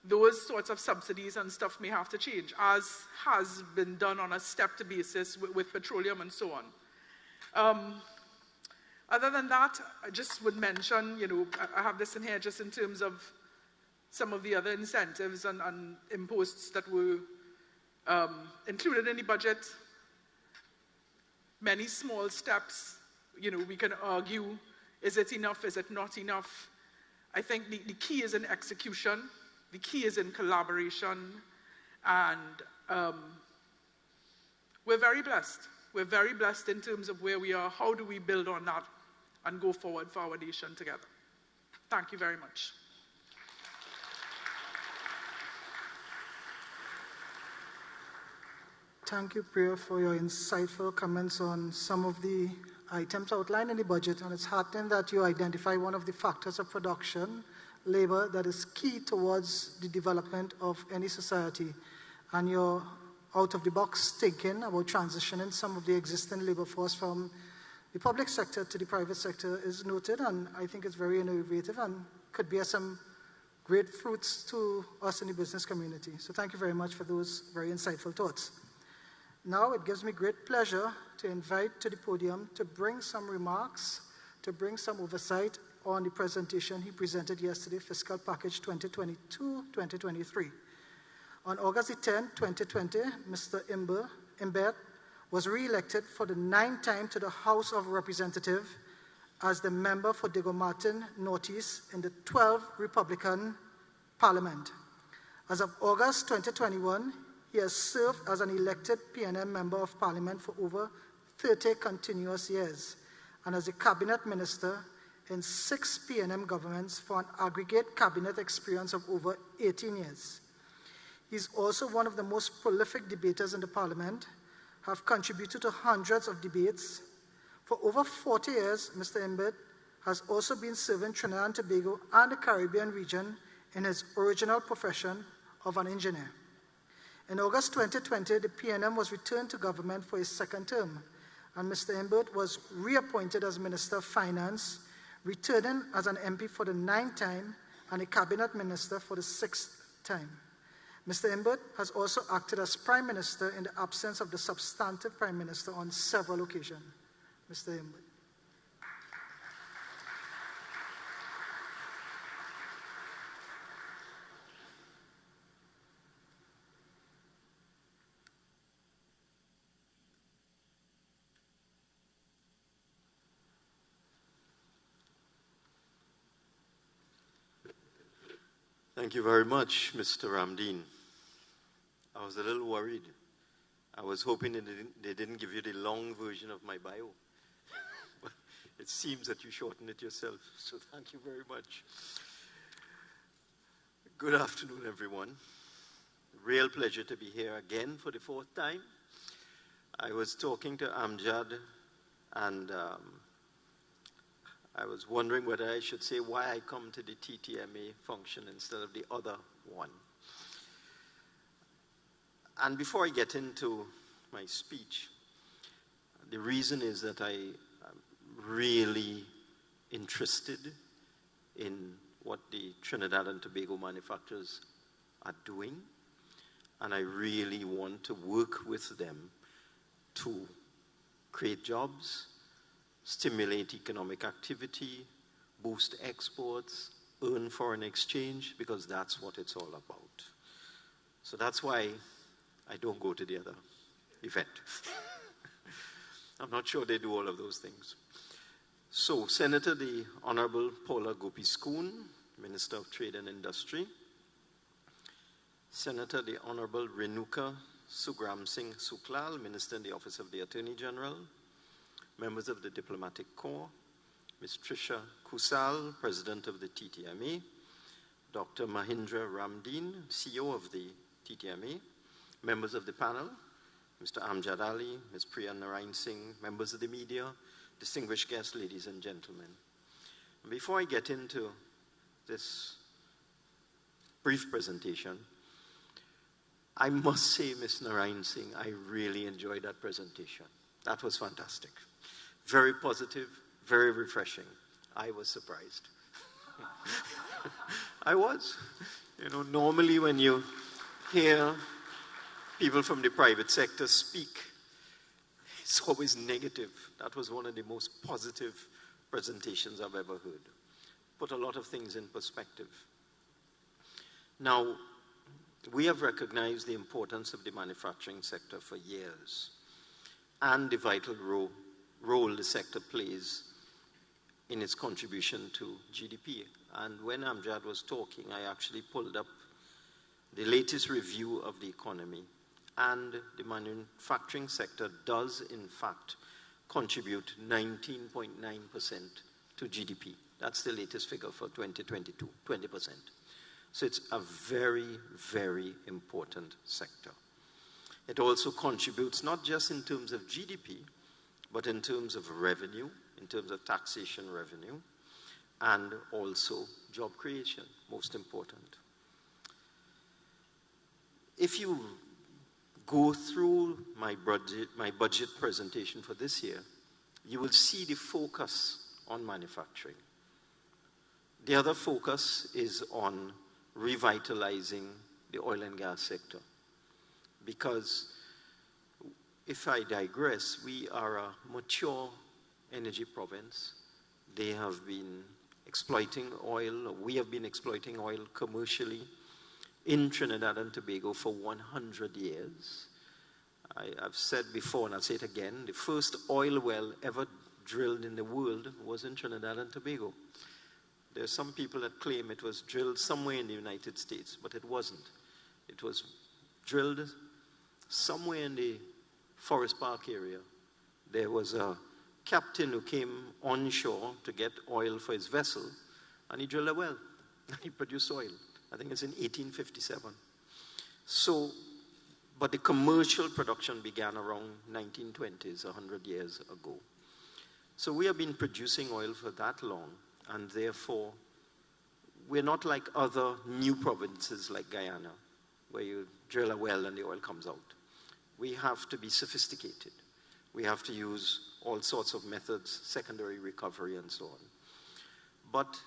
Speaker 4: those sorts of subsidies and stuff may have to change, as has been done on a stepped basis with petroleum and so on. Other than that, I just would mention, you know, I have this in here just in terms of some of the other incentives and imposts that were included in the budget. Many small steps, you know, we can argue, is it enough, is it not enough? I think the key is in execution, the key is in collaboration, and we're very blessed. We're very blessed in terms of where we are. How do we build on that and go forward for our nation together? Thank you very much.
Speaker 1: Thank you, Pria, for your insightful comments on some of the items outlined in the budget. And it's heartening that you identify one of the factors of production, labor, that is key towards the development of any society. And your out-of-the-box thinking about transitioning some of the existing labor force from the public sector to the private sector is noted, and I think it's very innovative and could bear some great fruits to us in the business community. So thank you very much for those very insightful thoughts. Now it gives me great pleasure to invite to the podium to bring some remarks, to bring some oversight on the presentation he presented yesterday, Fiscal Package 2022-2023. On August 10, 2020, Mr. Imbert was re-elected for the 9th time to the House of Representatives as the member for Diego Martin Northeast in the 12th Republican Parliament. As of August 2021, he has served as an elected PNM Member of Parliament for over 30 continuous years and as a cabinet minister in 6 PNM governments for an aggregate cabinet experience of over 18 years. He's also one of the most prolific debaters in the Parliament, have contributed to hundreds of debates. For over 40 years, Mr. Imbert has also been serving Trinidad and Tobago and the Caribbean region in his original profession of an engineer. In August 2020, the PNM was returned to government for his second term, and Mr. Imbert was reappointed as Minister of Finance, returning as an MP for the 9th time and a cabinet minister for the 6th time. Mr. Imbert has also acted as Prime Minister in the absence of the substantive Prime Minister on several occasions. Mr. Imbert.
Speaker 5: Thank you very much, Mr. Ramdeen. I was a little worried. I was hoping they didn't give you the long version of my bio. But it seems that you shortened it yourself, so thank you very much. Good afternoon, everyone. Real pleasure to be here again for the 4th time. I was talking to Amjad, and I was wondering whether I should say why I come to the TTMA function instead of the other one. And before I get into my speech, the reason is that I am really interested in what the Trinidad and Tobago manufacturers are doing, and I really want to work with them to create jobs, stimulate economic activity, boost exports, earn foreign exchange, because that's what it's all about. So that's why I don't go to the other event. I'm not sure they do all of those things. So, Senator the Honourable Paula Gopi-Skoon, Minister of Trade and Industry. Senator the Honourable Renuka Sugramsingh Suklal, Minister in the Office of the Attorney General. Members of the Diplomatic Corps, Ms. Tricia Coosal, President of the TTMA, Dr. Mahindra Ramdeen, CEO of the TTMA, members of the panel, Mr. Amjad Ali, Ms. Pria Narinesingh, members of the media, distinguished guests, ladies and gentlemen. Before I get into this brief presentation, I must say, Ms. Narinesingh, I really enjoyed that presentation. That was fantastic. Very positive, very refreshing. I was surprised. I was. You know, normally when you hear people from the private sector speak, it's always negative. That was one of the most positive presentations I've ever heard. Put a lot of things in perspective. Now, we have recognized the importance of the manufacturing sector for years, and the vital role the sector plays in its contribution to GDP. And when Amjad was talking, I actually pulled up the latest review of the economy, and the manufacturing sector does, in fact, contribute 19.9% to GDP. That's the latest figure for 2022, 20%. So it's a very, very important sector. It also contributes not just in terms of GDP, but in terms of revenue, in terms of taxation revenue, and also job creation, most important. If you go through my budget presentation for this year, you will see the focus on manufacturing. The other focus is on revitalizing the oil and gas sector. Because if I digress, we are a mature energy province. They have been exploiting oil, or we have been exploiting oil commercially in Trinidad and Tobago for 100 years. I've said before, and I'll say it again, the first oil well ever drilled in the world was in Trinidad and Tobago. There are some people that claim it was drilled somewhere in the United States, but it wasn't. It was drilled somewhere in the Forest Park area. There was a captain who came onshore to get oil for his vessel, and he drilled a well, and he produced oil. I think it's in 1857. So, but the commercial production began around 1920s, 100 years ago. So we have been producing oil for that long, and therefore, we're not like other new provinces like Guyana, where you drill a well and the oil comes out. We have to be sophisticated. We have to use all sorts of methods, secondary recovery and so on. But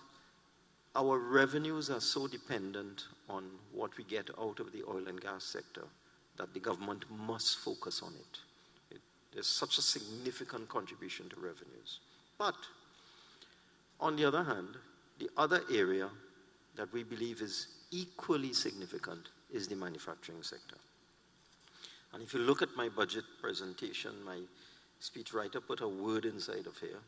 Speaker 5: our revenues are so dependent on what we get out of the oil and gas sector that the government must focus on it. There's such a significant contribution to revenues. But on the other hand, the other area that we believe is equally significant is the manufacturing sector. And if you look at my budget presentation, my speechwriter put a word inside of here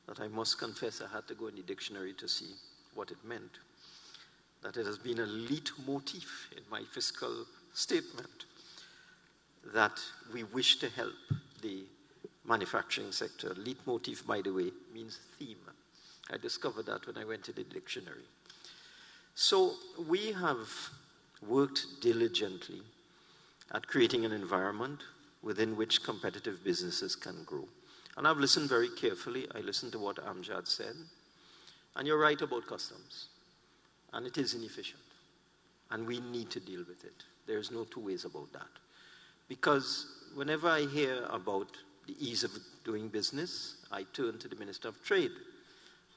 Speaker 5: that I must confess I had to go in the dictionary to see what it meant. That it has been a leitmotif in my fiscal statement that we wish to help the manufacturing sector. Leitmotif, by the way, means theme. I discovered that when I went to the dictionary. So we have worked diligently at creating an environment within which competitive businesses can grow. And I've listened very carefully. I listened to what Amjad said. And you're right about customs. And it is inefficient. And we need to deal with it. There's no two ways about that. Because whenever I hear about the ease of doing business, I turn to the Minister of Trade.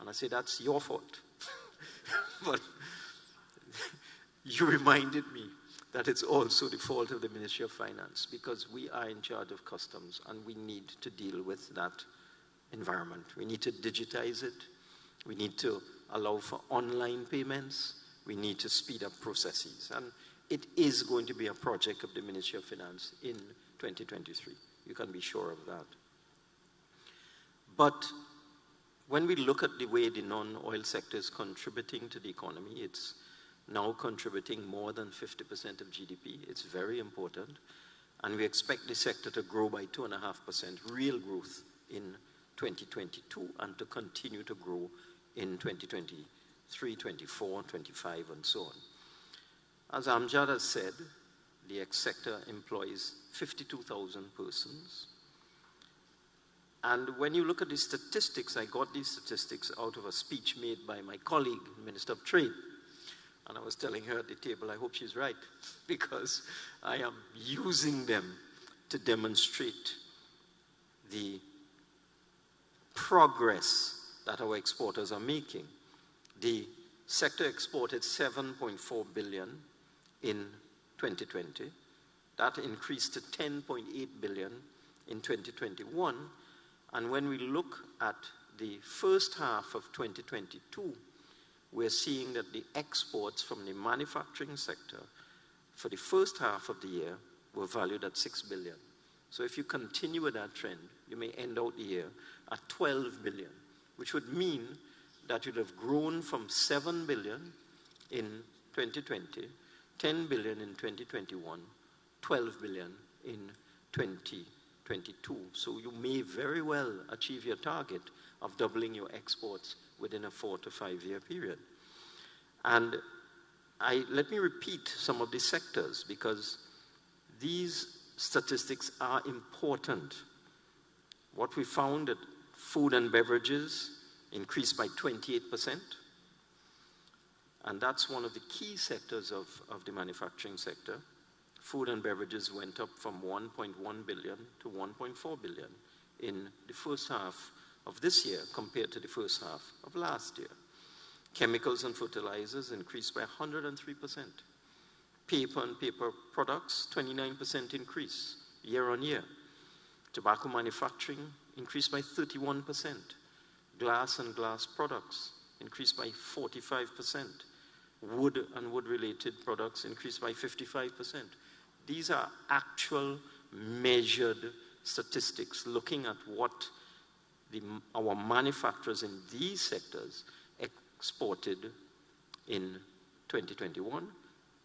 Speaker 5: And I say, that's your fault. But you reminded me that it's also the fault of the Ministry of Finance, because we are in charge of customs and we need to deal with that environment. We need to digitize it. We need to allow for online payments. We need to speed up processes. And it is going to be a project of the Ministry of Finance in 2023. You can be sure of that. But when we look at the way the non-oil sector is contributing to the economy, it's now contributing more than 50% of GDP. It's very important. And we expect the sector to grow by 2.5%, real growth in 2022, and to continue to grow in 2023, 24, 25, and so on. As Amjad has said, the sector employs 52,000 persons. And when you look at the statistics, I got these statistics out of a speech made by my colleague, Minister of Trade. And I was telling her at the table, I hope she's right, because I am using them to demonstrate the progress that our exporters are making. The sector exported 7.4 billion in 2020. That increased to 10.8 billion in 2021. And when we look at the first half of 2022, we're seeing that the exports from the manufacturing sector for the first half of the year were valued at 6 billion. So if you continue with that trend, you may end out the year at 12 billion, which would mean that you'd have grown from 7 billion in 2020, 10 billion in 2021, 12 billion in 2022. So you may very well achieve your target of doubling your exports within a 4 to 5 year period. And let me repeat some of the sectors, because these statistics are important. What we found that food and beverages increased by 28%. And that's one of the key sectors of the manufacturing sector. Food and beverages went up from 1.1 billion to 1.4 billion in the first half of this year compared to the first half of last year. Chemicals and fertilizers increased by 103%. Paper and paper products, 29% increase year on year. Tobacco manufacturing increased by 31%. Glass and glass products increased by 45%. Wood and wood-related products increased by 55%. These are actual measured statistics looking at what our manufacturers in these sectors exported in 2021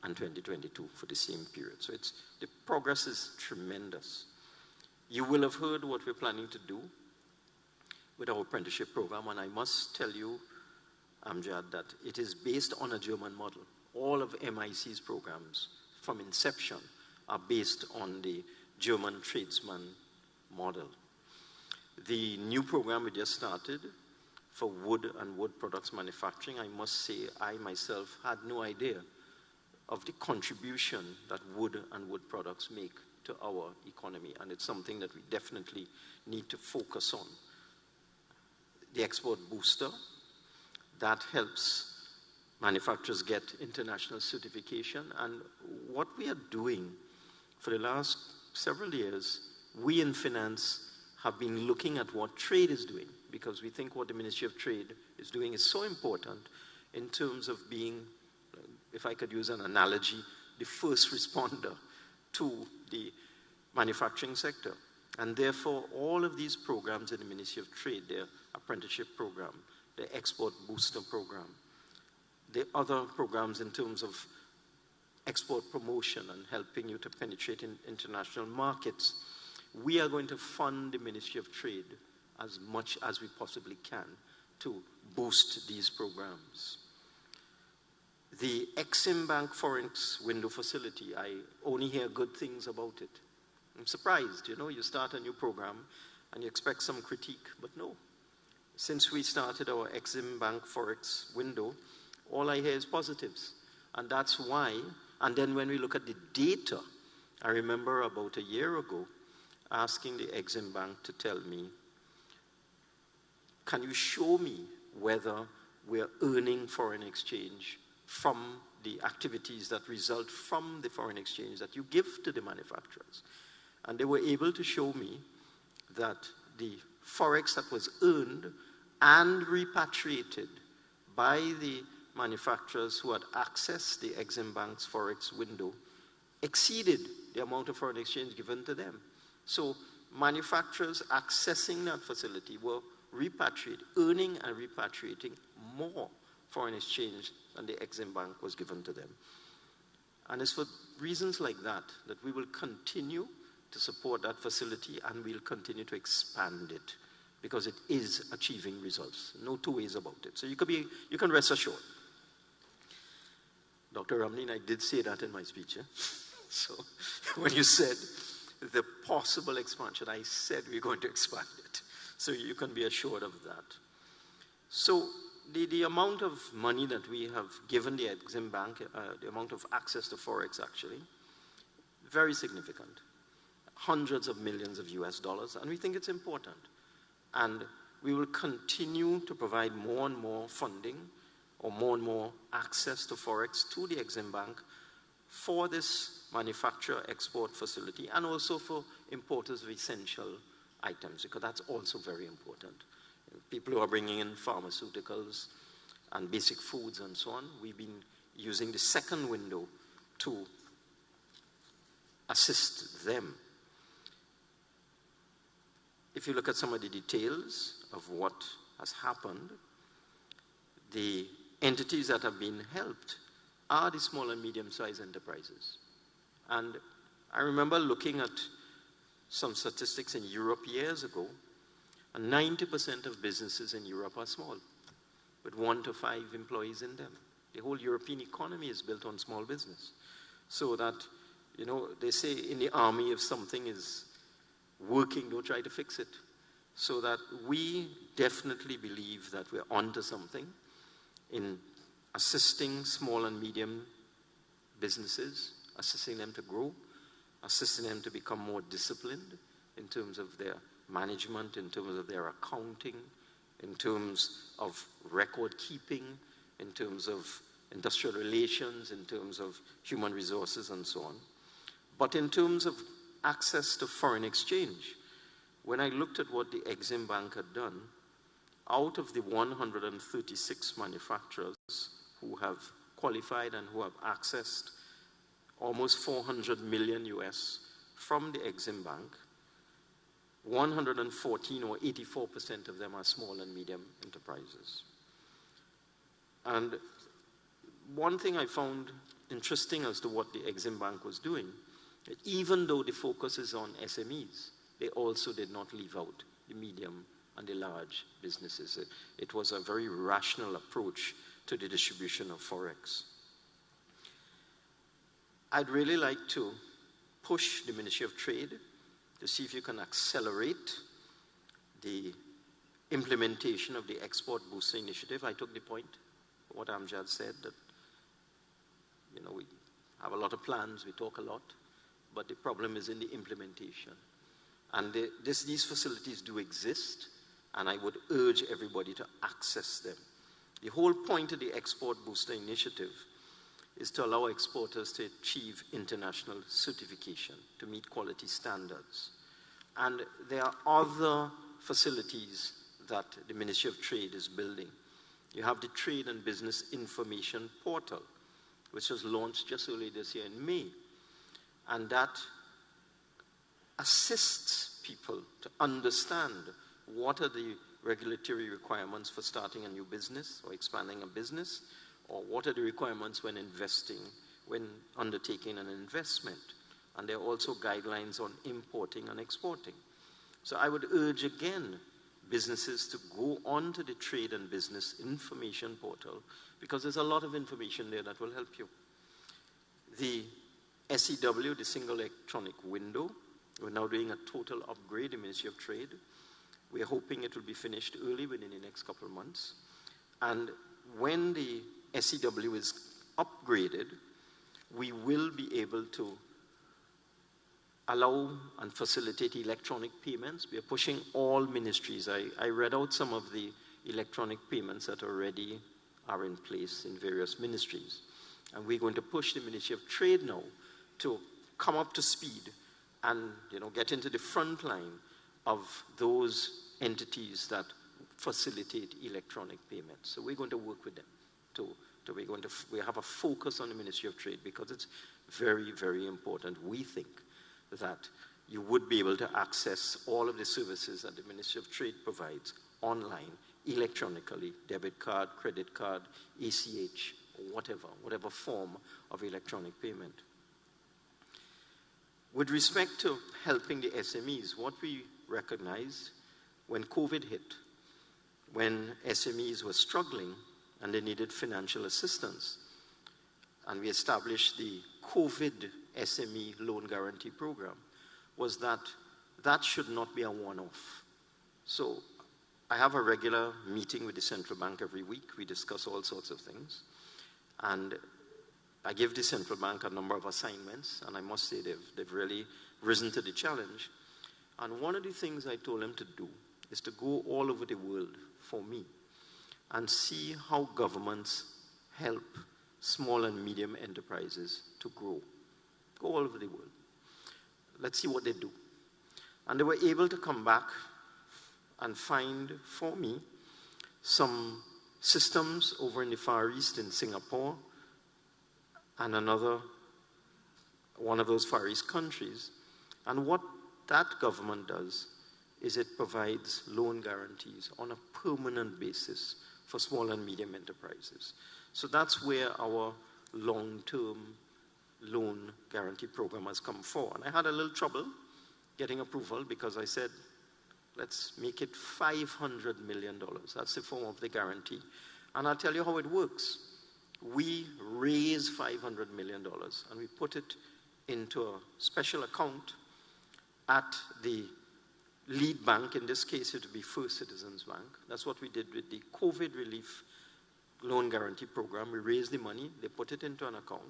Speaker 5: and 2022 for the same period. So the progress is tremendous. You will have heard what we're planning to do with our apprenticeship program, and I must tell you, Amjad, that it is based on a German model. All of MIC's programs from inception are based on the German tradesman model. The new program we just started for wood and wood products manufacturing, I must say I myself had no idea of the contribution that wood and wood products make to our economy, and it's something that we definitely need to focus on. The export booster, that helps manufacturers get international certification, and what we are doing for the last several years, we in finance have been looking at what trade is doing, because we think what the Ministry of Trade is doing is so important in terms of being, if I could use an analogy, the first responder to the manufacturing sector. And therefore, all of these programs in the Ministry of Trade, their apprenticeship program, the export booster program, the other programs in terms of export promotion and helping you to penetrate in international markets, we are going to fund the Ministry of Trade as much as we possibly can to boost these programs. The Exim Bank Forex window facility, I only hear good things about it. I'm surprised, you know, you start a new program and you expect some critique, but no. Since we started our Exim Bank Forex window, all I hear is positives. And that's why, and then when we look at the data, I remember about a year ago asking the Exim Bank to tell me, can you show me whether we're earning foreign exchange from the activities that result from the foreign exchange that you give to the manufacturers? And they were able to show me that the forex that was earned and repatriated by the manufacturers who had accessed the Exim Bank's forex window exceeded the amount of foreign exchange given to them. So manufacturers accessing that facility were earning and repatriating more foreign exchange than the Exim Bank was given to them. And it's for reasons like that that we will continue to support that facility, and we'll continue to expand it because it is achieving results. No two ways about it. So you can rest assured. Dr. Ramlin, I did say that in my speech. So when you said the possible expansion, I said we're going to expand it. So you can be assured of that. So the amount of money that we have given the Exim Bank, the amount of access to Forex actually, very significant. Hundreds of millions of US dollars, and we think it's important. And we will continue to provide more and more funding or more and more access to Forex to the Exim Bank for this manufacturer export facility and also for importers of essential items, because that's also very important. People who are bringing in pharmaceuticals and basic foods and so on, we've been using the second window to assist them. If you look at some of the details of what has happened, the entities that have been helped are the small and medium-sized enterprises. And I remember looking at some statistics in Europe years ago, and 90% of businesses in Europe are small, with 1 to 5 employees in them. The whole European economy is built on small business. So that, you know, they say in the army, if something is working, don't try to fix it. So that we definitely believe that we're onto something in assisting small and medium businesses, assisting them to grow, assisting them to become more disciplined in terms of their management, in terms of their accounting, in terms of record keeping, in terms of industrial relations, in terms of human resources and so on. But in terms of access to foreign exchange, when I looked at what the Exim Bank had done, out of the 136 manufacturers who have qualified and who have accessed almost 400 million US from the Exim Bank, 114 or 84% of them are small and medium enterprises. And one thing I found interesting as to what the Exim Bank was doing, even though the focus is on SMEs, they also did not leave out the medium and the large businesses. It was a very rational approach to the distribution of Forex. I'd really like to push the Ministry of Trade to see if you can accelerate the implementation of the Export Booster Initiative. I took the point, what Amjad said, that, you know, we have a lot of plans, we talk a lot, but the problem is in the implementation. And these facilities do exist, and I would urge everybody to access them. The whole point of the Export Booster Initiative is to allow exporters to achieve international certification, to meet quality standards. And there are other facilities that the Ministry of Trade is building. You have the Trade and Business Information Portal, which was launched just early this year in May. And that assists people to understand what are the regulatory requirements for starting a new business or expanding a business, or what are the requirements when investing, when undertaking an investment. And there are also guidelines on importing and exporting. So I would urge again businesses to go onto the Trade and Business Information Portal, because there's a lot of information there that will help you. The SEW, the Single Electronic Window, we're now doing a total upgrade in the Ministry of Trade. We're hoping it will be finished early within the next couple of months. And when the SEW is upgraded, we will be able to allow and facilitate electronic payments. We are pushing all ministries. I read out some of the electronic payments that already are in place in various ministries. And we're going to push the Ministry of Trade now to come up to speed and get into the front line of those entities that facilitate electronic payments. So we're going to work with them. We have a focus on the Ministry of Trade because it's very, very important. We think that you would be able to access all of the services that the Ministry of Trade provides online, electronically, debit card, credit card, ACH, whatever form of electronic payment. With respect to helping the SMEs, what we recognized when COVID hit, when SMEs were struggling and they needed financial assistance, and we established the COVID SME Loan Guarantee Program, was that should not be a one-off. So I have a regular meeting with the central bank every week. We discuss all sorts of things. And I give the central bank a number of assignments, and I must say they've really risen to the challenge. And one of the things I told them to do is to go all over the world for me and see how governments help small and medium enterprises to grow. Go all over the world. Let's see what they do. And they were able to come back and find for me some systems over in the Far East in Singapore and one of those Far East countries. And what that government does is it provides loan guarantees on a permanent basis for small and medium enterprises. So that's where our long-term loan guarantee program has come for. And I had a little trouble getting approval because I said, let's make it $500 million. That's the form of the guarantee. And I'll tell you how it works. We raise $500 million and we put it into a special account at the lead bank. In this case, it would be First Citizens Bank. That's what we did with the COVID relief loan guarantee program. We raised the money, they put it into an account.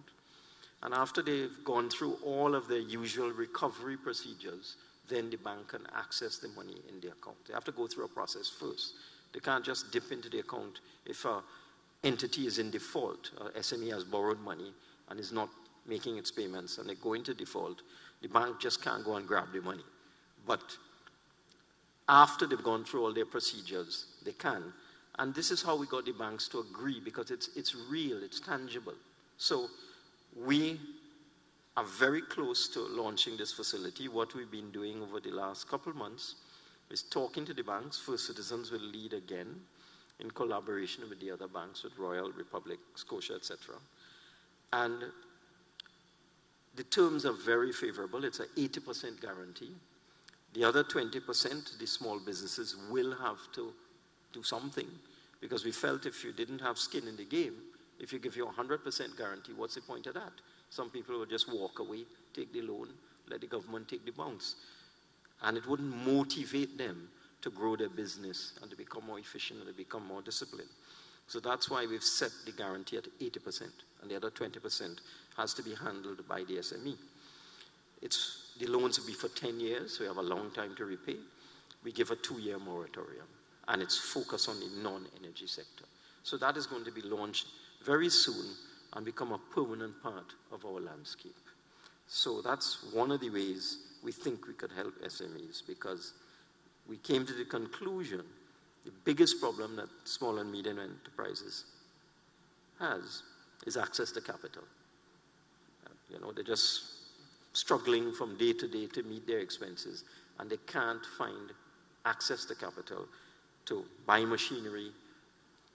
Speaker 5: And after they've gone through all of the usual recovery procedures, then the bank can access the money in the account. They have to go through a process first. They can't just dip into the account if an entity is in default, or SME has borrowed money and is not making its payments and they go into default. The bank just can't go and grab the money. But after they've gone through all their procedures, they can. And this is how we got the banks to agree, because it's real, it's tangible. So we are very close to launching this facility. What we've been doing over the last couple of months is talking to the banks. First Citizens will lead again in collaboration with the other banks, with Royal, Republic, Scotia, etc. And the terms are very favorable. It's an 80% guarantee. The other 20%, the small businesses will have to do something, because we felt if you didn't have skin in the game, if you give you 100% guarantee, what's the point of that? Some people would just walk away, take the loan, let the government take the bounce. And it wouldn't motivate them to grow their business and to become more efficient and to become more disciplined. So that's why we've set the guarantee at 80%, and the other 20% has to be handled by the SME. The loans will be for 10 years, so we have a long time to repay. We give a 2-year moratorium, and it's focused on the non-energy sector. So that is going to be launched very soon and become a permanent part of our landscape. So that's one of the ways we think we could help SMEs, because we came to the conclusion the biggest problem that small and medium enterprises has is access to capital. They're just struggling from day to day to meet their expenses, and they can't find access to capital to buy machinery,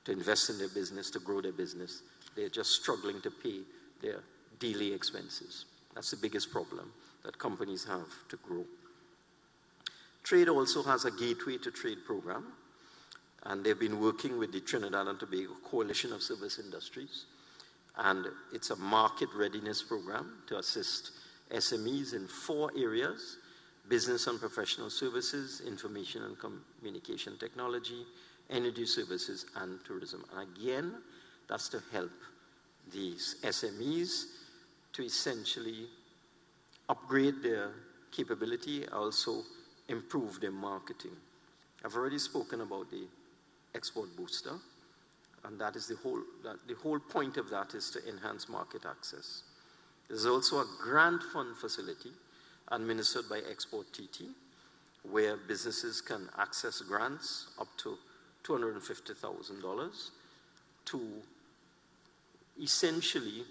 Speaker 5: to invest in their business, to grow their business. They're just struggling to pay their daily expenses. That's the biggest problem that companies have to grow. Trade also has a Gateway to Trade program, and they've been working with the Trinidad and Tobago Coalition of Service Industries, and it's a market readiness program to assist SMEs in 4 areas: business and professional services, information and communication technology, energy services, and tourism. And again, that's to help these SMEs to essentially upgrade their capability, also improve their marketing. I've already spoken about the export booster, and that is the whole point of that is to enhance market access. There's also a grant fund facility administered by Export TT, where businesses can access grants up to $250,000 to essentially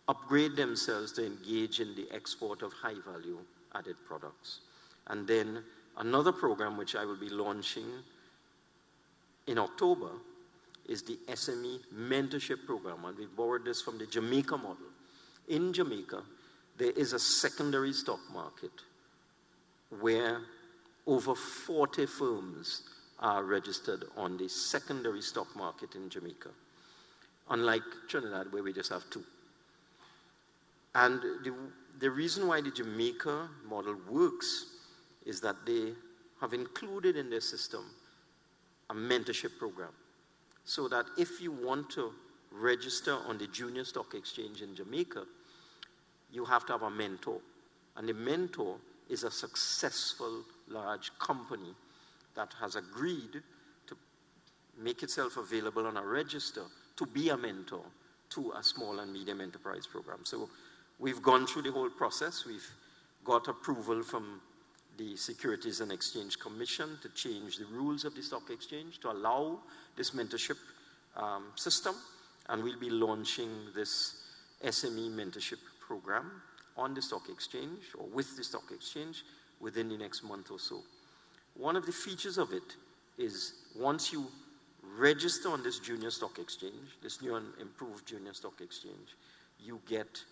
Speaker 5: upgrade themselves to engage in the export of high-value added products. And then another program which I will be launching in October is the SME mentorship program, and we borrowed this from the Jamaica model. In Jamaica, there is a secondary stock market where over 40 firms are registered on the secondary stock market in Jamaica, unlike Trinidad, where we just have 2. And the reason why the Jamaica model works is that they have included in their system a mentorship program, so that if you want to register on the junior stock exchange in Jamaica, you have to have a mentor. And the mentor is a successful large company that has agreed to make itself available on a register to be a mentor to a small and medium enterprise program. So we've gone through the whole process. We've got approval from the Securities and Exchange Commission to change the rules of the stock exchange to allow this mentorship system. And we'll be launching this SME mentorship program on the stock exchange or with the stock exchange within the next month or so. One of the features of it is once you register on this junior stock exchange, this new and improved junior stock exchange, you get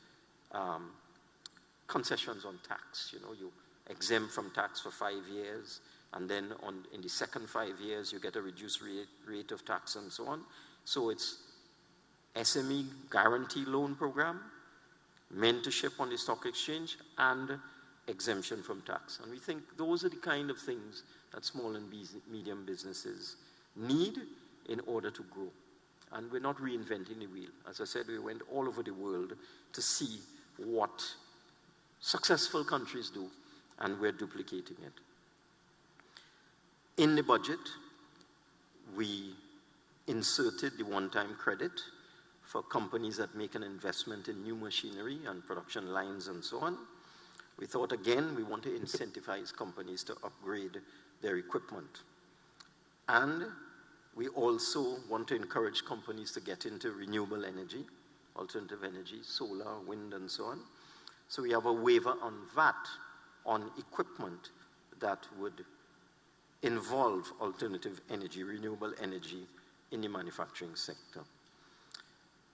Speaker 5: concessions on tax. You exempt from tax for 5 years, and then in the second 5 years, you get a reduced rate of tax and so on. So it's SME guarantee loan program, mentorship on the stock exchange, and exemption from tax. And we think those are the kind of things that small and medium businesses need in order to grow. And we're not reinventing the wheel. As I said, we went all over the world to see what successful countries do, and we're duplicating it. In the budget, we inserted the one-time credit for companies that make an investment in new machinery and production lines and so on. We thought, again, we want to incentivize companies to upgrade their equipment. And we also want to encourage companies to get into renewable energy, alternative energy, solar, wind, and so on. So we have a waiver on VAT on equipment that would involve alternative energy, renewable energy in the manufacturing sector.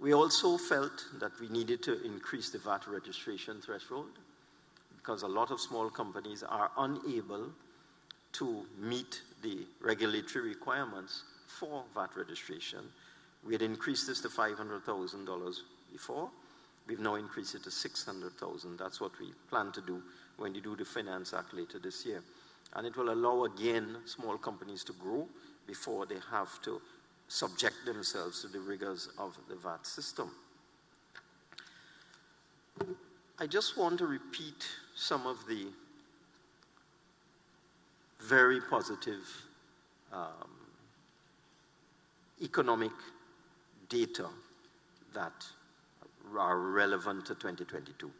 Speaker 5: We also felt that we needed to increase the VAT registration threshold because a lot of small companies are unable to meet the regulatory requirements for VAT registration. We had increased this to $500,000 before. We've now increased it to $600,000. That's what we plan to do when we do the Finance Act later this year. And it will allow, again, small companies to grow before they have to subject themselves to the rigors of the VAT system. I just want to repeat some of the very positive economic data that are relevant to 2022.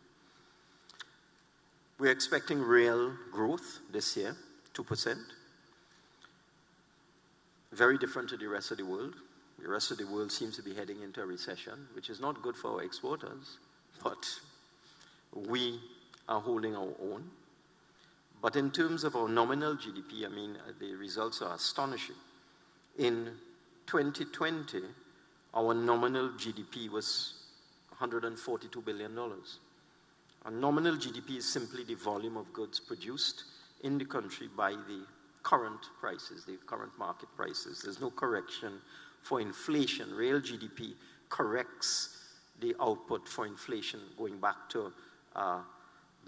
Speaker 5: We're expecting real growth this year, 2%. Very different to the rest of the world. The rest of the world seems to be heading into a recession, which is not good for our exporters, but we are holding our own. But in terms of our nominal GDP, I mean, the results are astonishing. In 2020, our nominal GDP was $142 billion. A nominal GDP is simply the volume of goods produced in the country by the current prices, the current market prices. There's no correction for inflation. Real GDP corrects the output for inflation going back to a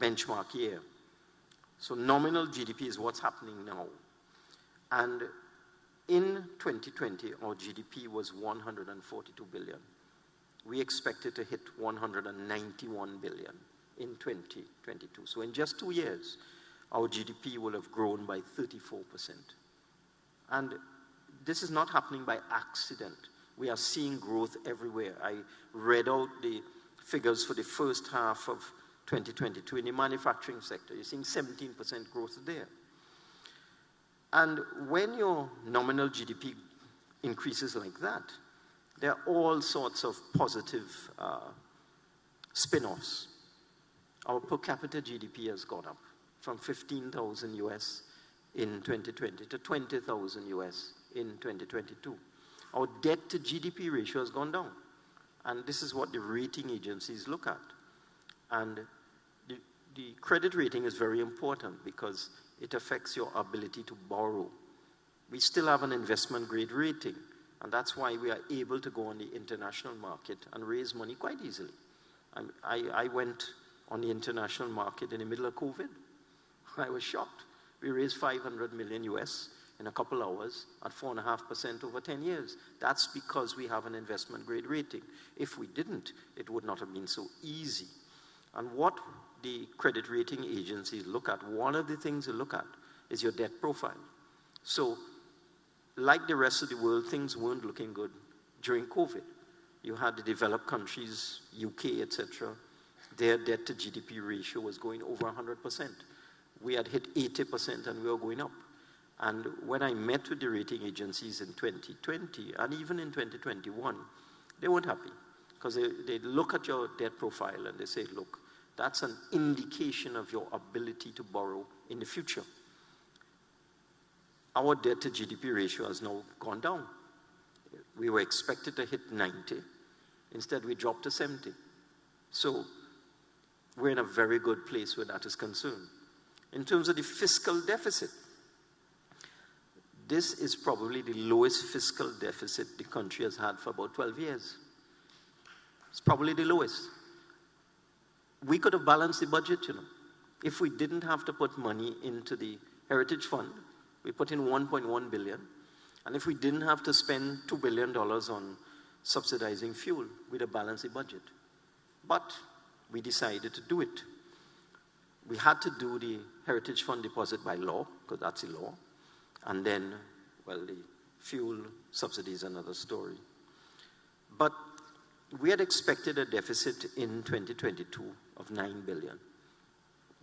Speaker 5: benchmark year. So nominal GDP is what's happening now. And in 2020, our GDP was 142 billion. We expected to hit 191 billion in 2022. So in just 2 years, our GDP will have grown by 34%. And this is not happening by accident. We are seeing growth everywhere. I read out the figures for the first half of 2022 in the manufacturing sector. You're seeing 17% growth there. And when your nominal GDP increases like that, there are all sorts of positive spin-offs. Our per capita GDP has gone up from 15,000 US in 2020 to 20,000 US in 2022. Our debt to GDP ratio has gone down. And this is what the rating agencies look at. And the credit rating is very important because it affects your ability to borrow. We still have an investment grade rating, and that's why we are able to go on the international market and raise money quite easily. I went on the international market in the middle of COVID. I was shocked. We raised 500 million US in a couple hours at 4.5% over 10 years. That's because we have an investment grade rating. If we didn't, it would not have been so easy. And what the credit rating agencies look at, one of the things they look at is your debt profile. So, like the rest of the world, things weren't looking good during COVID. You had the developed countries, UK, etc. Their debt to GDP ratio was going over 100%. We had hit 80% and we were going up. And when I met with the rating agencies in 2020 and even in 2021, they weren't happy because they look at your debt profile and they say, look, that's an indication of your ability to borrow in the future. Our debt to GDP ratio has now gone down. We were expected to hit 90. Instead, we dropped to 70. So we're in a very good place where that is concerned. In terms of the fiscal deficit, this is probably the lowest fiscal deficit the country has had for about 12 years. It's probably the lowest. We could have balanced the budget, you know. If we didn't have to put money into the Heritage Fund, we put in 1.1 billion. And if we didn't have to spend $2 billion on subsidizing fuel, we'd have balanced the budget. But we decided to do it. We had to do the Heritage Fund deposit by law, because that's the law. And then, well, the fuel subsidy is another story. But we had expected a deficit in 2022 of 9 billion.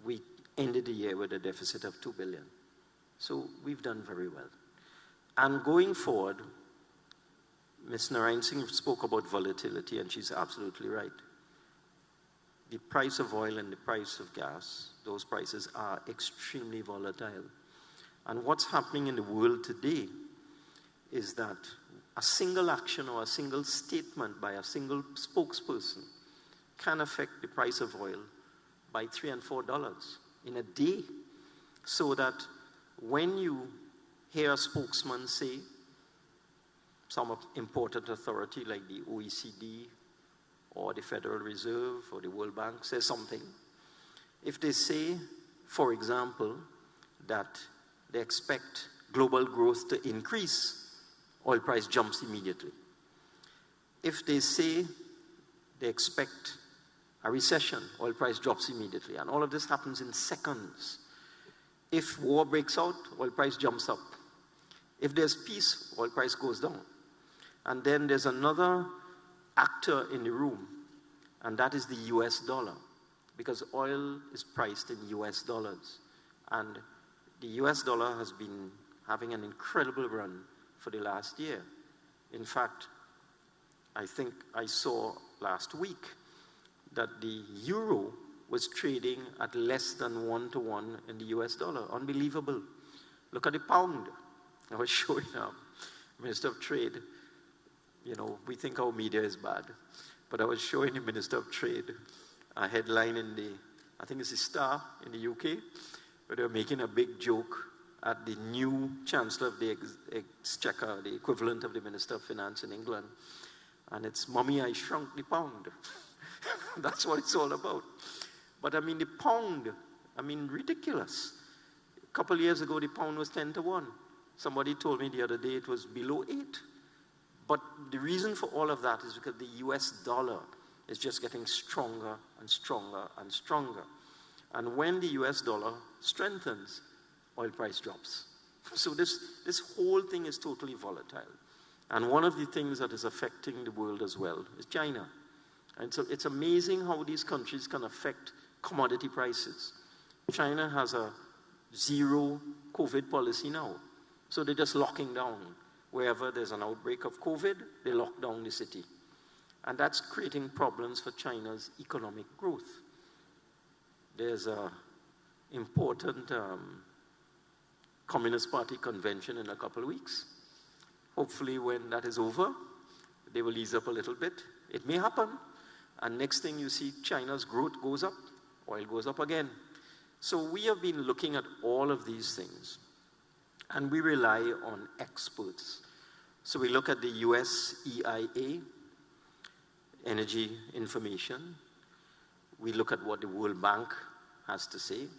Speaker 5: We ended the year with a deficit of 2 billion. So we've done very well. And going forward, Ms. Narinesingh spoke about volatility, and she's absolutely right. The price of oil and the price of gas, those prices are extremely volatile. And what's happening in the world today is that a single action or a single statement by a single spokesperson can affect the price of oil by $3 and $4 in a day. So that when you hear a spokesman say, some important authority like the OECD or the Federal Reserve or the World Bank says something, if they say, for example, that they expect global growth to increase, oil price jumps immediately. If they say they expect a recession, oil price drops immediately. And all of this happens in seconds. If war breaks out, oil price jumps up. If there's peace, oil price goes down. And then there's another actor in the room, and that is the US dollar, because oil is priced in US dollars. And the US dollar has been having an incredible run for the last year. In fact, I think I saw last week that the euro was trading at less than 1-to-1 in the US dollar. Unbelievable. Look at the pound. I was showing Minister of Trade. You know, we think our media is bad. But I was showing the Minister of Trade a headline in the, I think it's the Star in the UK, where they were making a big joke at the new Chancellor of the Exchequer, the equivalent of the Minister of Finance in England. And it's, "Mummy, I shrunk the pound." That's what it's all about. But I mean, the pound, I mean, ridiculous. A couple of years ago, the pound was 10-to-1. Somebody told me the other day it was below 8. But the reason for all of that is because the US dollar is just getting stronger and stronger and stronger. And when the US dollar strengthens, oil price drops. So this whole thing is totally volatile. And one of the things that is affecting the world as well is China. And so it's amazing how these countries can affect commodity prices. China has a zero COVID policy now. So they're just locking down. Wherever there's an outbreak of COVID, they lock down the city. And that's creating problems for China's economic growth. There's an important Communist Party convention in a couple of weeks. Hopefully when that is over, they will ease up a little bit. It may happen. And next thing you see, China's growth goes up, oil goes up again. So we have been looking at all of these things. And we rely on experts. So we look at the US EIA, Energy Information. We look at what the World Bank has to say.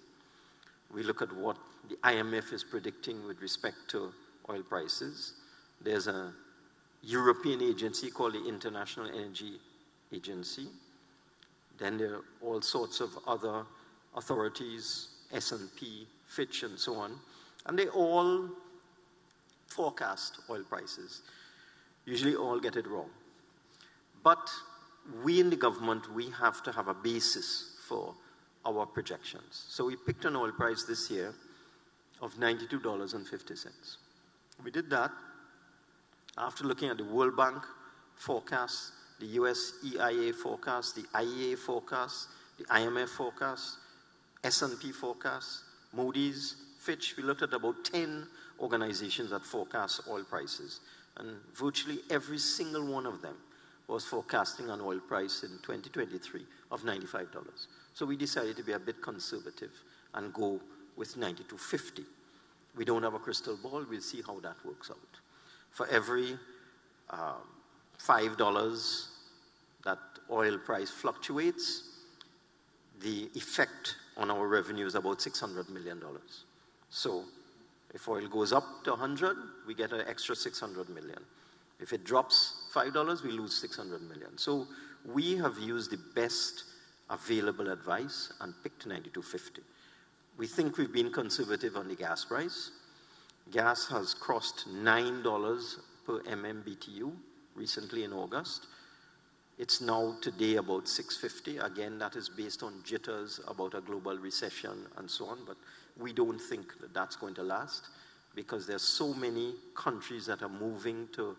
Speaker 5: We look at what the IMF is predicting with respect to oil prices. There's a European agency called the International Energy Agency. Then there are all sorts of other authorities, S&P, Fitch, and so on. And they all forecast oil prices. Usually all get it wrong. But we in the government, we have to have a basis for our projections. So we picked an oil price this year of $92.50. We did that after looking at the World Bank forecast, the US EIA forecast, the IEA forecast, the IMF forecast, S&P forecast, Moody's, Fitch. We looked at about 10 organizations that forecast oil prices. And virtually every single one of them was forecasting an oil price in 2023 of $95. So we decided to be a bit conservative and go with $92.50. We don't have a crystal ball. We'll see how that works out. For every $5 that oil price fluctuates, the effect on our revenue is about $600 million. So if oil goes up to 100, we get an extra $600 million. If it drops $5, we lose $600 million. So we have used the best available advice and picked $92.50. We think we've been conservative on the gas price. Gas has crossed $9 per MMBTU recently in August. It's now today about $6.50. Again, that is based on jitters about a global recession and so on, but we don't think that that's going to last because there's so many countries that are moving to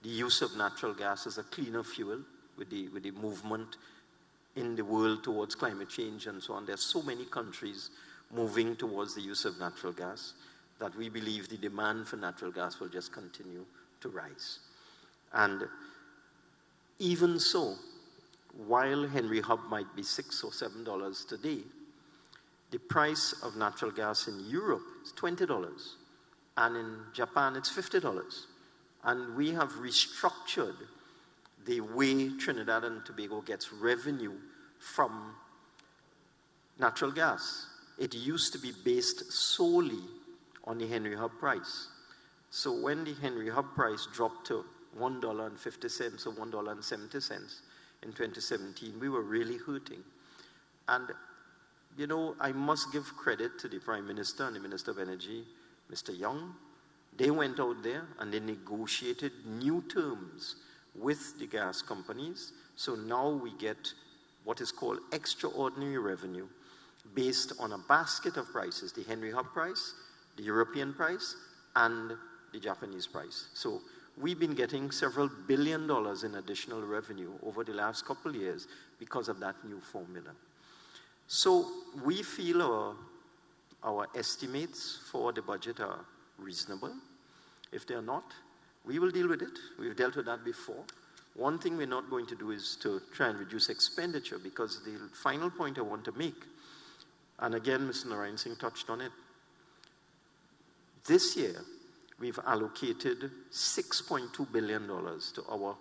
Speaker 5: the use of natural gas as a cleaner fuel with the movement in the world towards climate change and so on. There's so many countries moving towards the use of natural gas that we believe the demand for natural gas will just continue to rise. And even so, while Henry Hub might be $6 or $7 today, the price of natural gas in Europe is $20, and in Japan it's $50. And we have restructured the way Trinidad and Tobago gets revenue from natural gas. It used to be based solely on the Henry Hub price. So when the Henry Hub price dropped to $1.50 or $1.70, in 2017, we were really hurting. And, you know, I must give credit to the Prime Minister and the Minister of Energy, Mr. Young. They went out there and they negotiated new terms with the gas companies. So now we get what is called extraordinary revenue based on a basket of prices, the Henry Hub price, the European price, and the Japanese price. So we've been getting several $1 billion in additional revenue over the last couple of years because of that new formula. So we feel our estimates for the budget are reasonable. If they are not, we will deal with it. We've dealt with that before. One thing we're not going to do is to try and reduce expenditure, because the final point I want to make, and again, Mr. Narinesingh touched on it, this year we've allocated $6.2 billion to our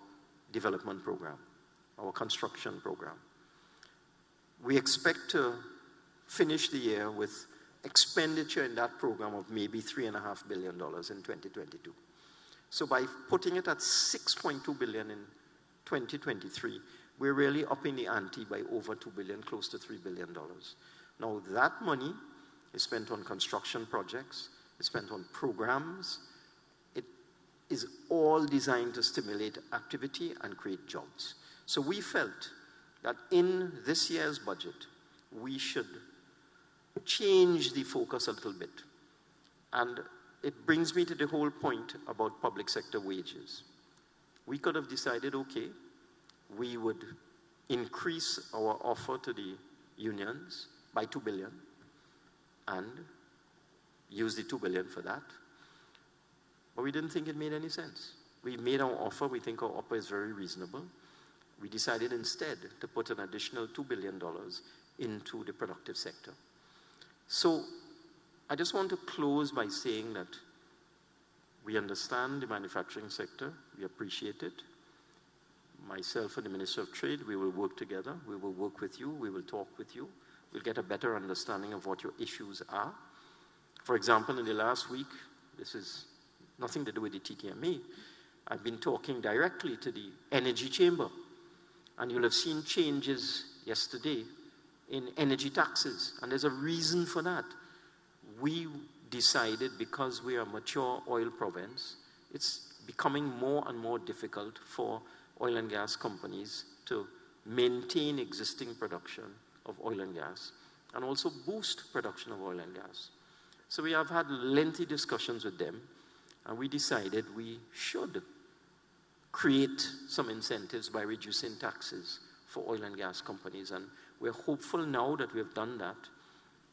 Speaker 5: development program, our construction program. We expect to finish the year with expenditure in that program of maybe $3.5 billion in 2022. So by putting it at $6.2 billion in 2023, we're really upping the ante by over $2 billion, close to $3 billion. Now that money is spent on construction projects, it's spent on programs. It is all designed to stimulate activity and create jobs. So we felt that in this year's budget, we should change the focus a little bit. And it brings me to the whole point about public sector wages. We could have decided, okay, we would increase our offer to the unions by $2 billion and use the $2 billion for that. But we didn't think it made any sense. We made our offer. We think our offer is very reasonable. We decided instead to put an additional $2 billion into the productive sector. So I just want to close by saying that we understand the manufacturing sector. We appreciate it. Myself and the Minister of Trade, we will work together. We will work with you. We will talk with you. We'll get a better understanding of what your issues are. For example, in the last week, this is nothing to do with the TTMA, I've been talking directly to the Energy Chamber. And you'll have seen changes yesterday in energy taxes. And there's a reason for that. We decided, because we are a mature oil province, it's becoming more and more difficult for oil and gas companies to maintain existing production of oil and gas and also boost production of oil and gas. So we have had lengthy discussions with them, and we decided we should create some incentives by reducing taxes for oil and gas companies. And we're hopeful now that we have done that,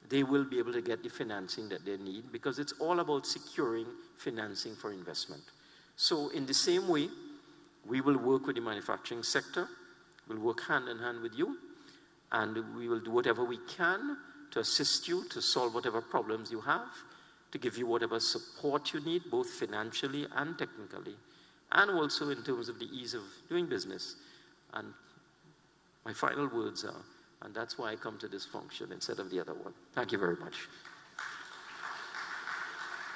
Speaker 5: they will be able to get the financing that they need, because it's all about securing financing for investment. So in the same way, we will work with the manufacturing sector, we'll work hand in hand with you, and we will do whatever we can to assist you, to solve whatever problems you have, to give you whatever support you need, both financially and technically, and also in terms of the ease of doing business. And my final words are, and that's why I come to this function instead of the other one. Thank you very much.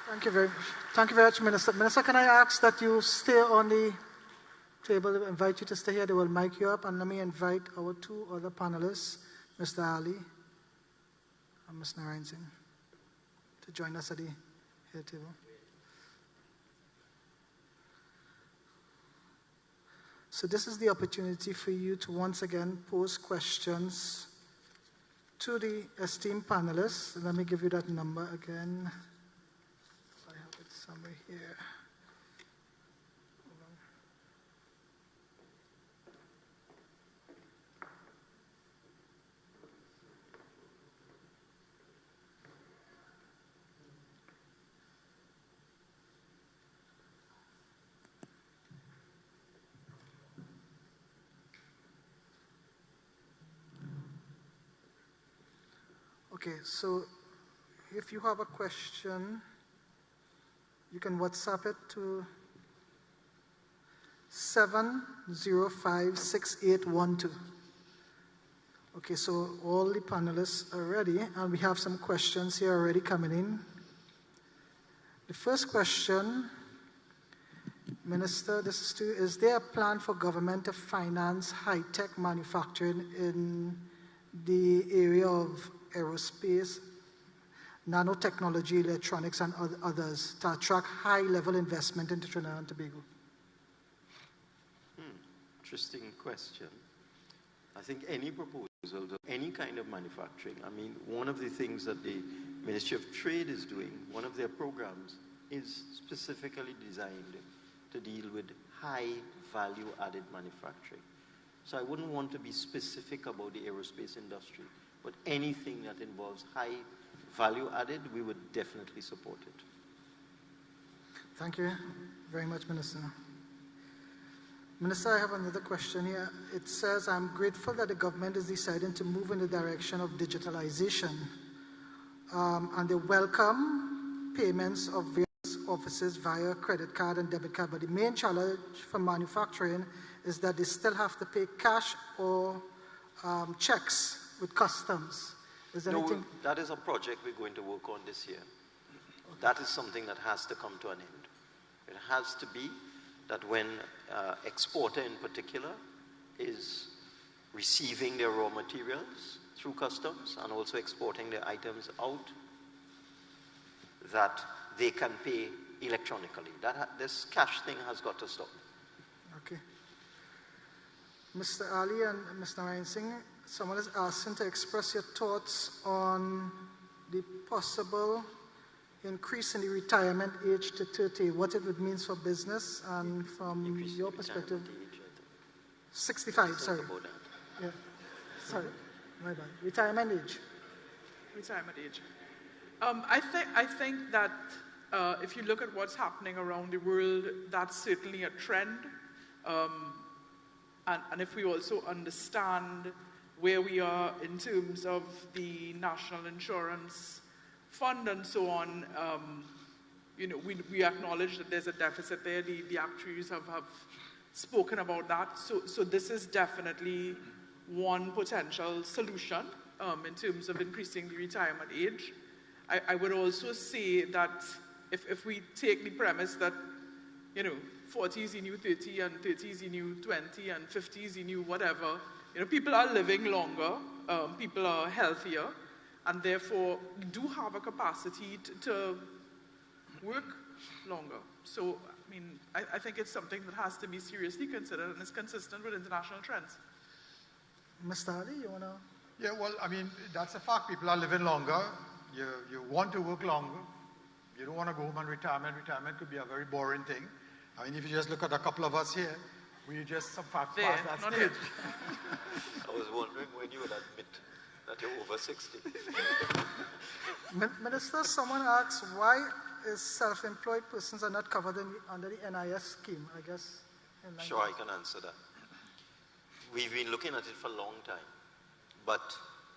Speaker 1: Thank you very much, Minister. Minister, can I ask that you stay on the table? I invite you to stay here. They will mic you up. And let me invite our two other panelists, Mr. Ali and Ms. Narinesingh, to join us at the head table. So this is the opportunity for you to once again pose questions to the esteemed panelists. Let me give you that number again. I have it somewhere here. Okay, so if you have a question, you can WhatsApp it to 7056812. Okay, so all the panelists are ready, and we have some questions here already coming in. The first question Minister, this is to you. Is there a plan for government to finance high-tech manufacturing in the area of aerospace, nanotechnology, electronics, and others to attract high-level investment into Trinidad and Tobago?
Speaker 5: Interesting question. I think any proposal of any kind of manufacturing, I mean, one of the things that the Ministry of Trade is doing, one of their programs, is specifically designed to deal with high value-added manufacturing. So I wouldn't want to be specific about the aerospace industry, but anything that involves high value-added, we would definitely support it.
Speaker 1: Thank you very much, Minister. Minister, I have another question here. It says, I'm grateful that the government is deciding to move in the direction of digitalization, and they welcome payments of various offices via credit card and debit card. But the main challenge for manufacturing is that they still have to pay cash or checks with customs. Is there anything?
Speaker 5: That is a project we're going to work on this year. Okay. That is something that has to come to an end. It has to be that when exporter in particular is receiving their raw materials through customs and also exporting their items out, that they can pay electronically. This cash thing has got to stop.
Speaker 1: Okay. Mr. Ali and Mr. Narinesingh, someone is asking to express your thoughts on the possible increase in the retirement age to 30, what it would mean for business and from your perspective. 65, sorry. Yeah. Sorry, my bad. Retirement age.
Speaker 4: Retirement age. I think that if you look at what's happening around the world, that's certainly a trend. And if we also understand where we are in terms of the National Insurance Fund and so on, we acknowledge that there's a deficit there. The actuaries have spoken about that. So this is definitely one potential solution in terms of increasing the retirement age. I would also say that if we take the premise that, 40 is the new 30 and 30 is the new 20 and 50 is the new whatever, people are living longer, people are healthier, and therefore do have a capacity to work longer. So, I think it's something that has to be seriously considered and is consistent with international trends.
Speaker 1: Mr. Ali, you want to?
Speaker 3: Yeah, well, that's a fact. People are living longer. You want to work longer. You don't want to go home on retirement. Retirement could be a very boring thing. If you just look at a couple of us here, we just past that stage.
Speaker 5: I was wondering when you would admit that you're over 60.
Speaker 1: Minister, someone asks, why is self-employed persons are not covered under the NIS scheme, I guess?
Speaker 5: Sure, I can answer that. We've been looking at it for a long time. But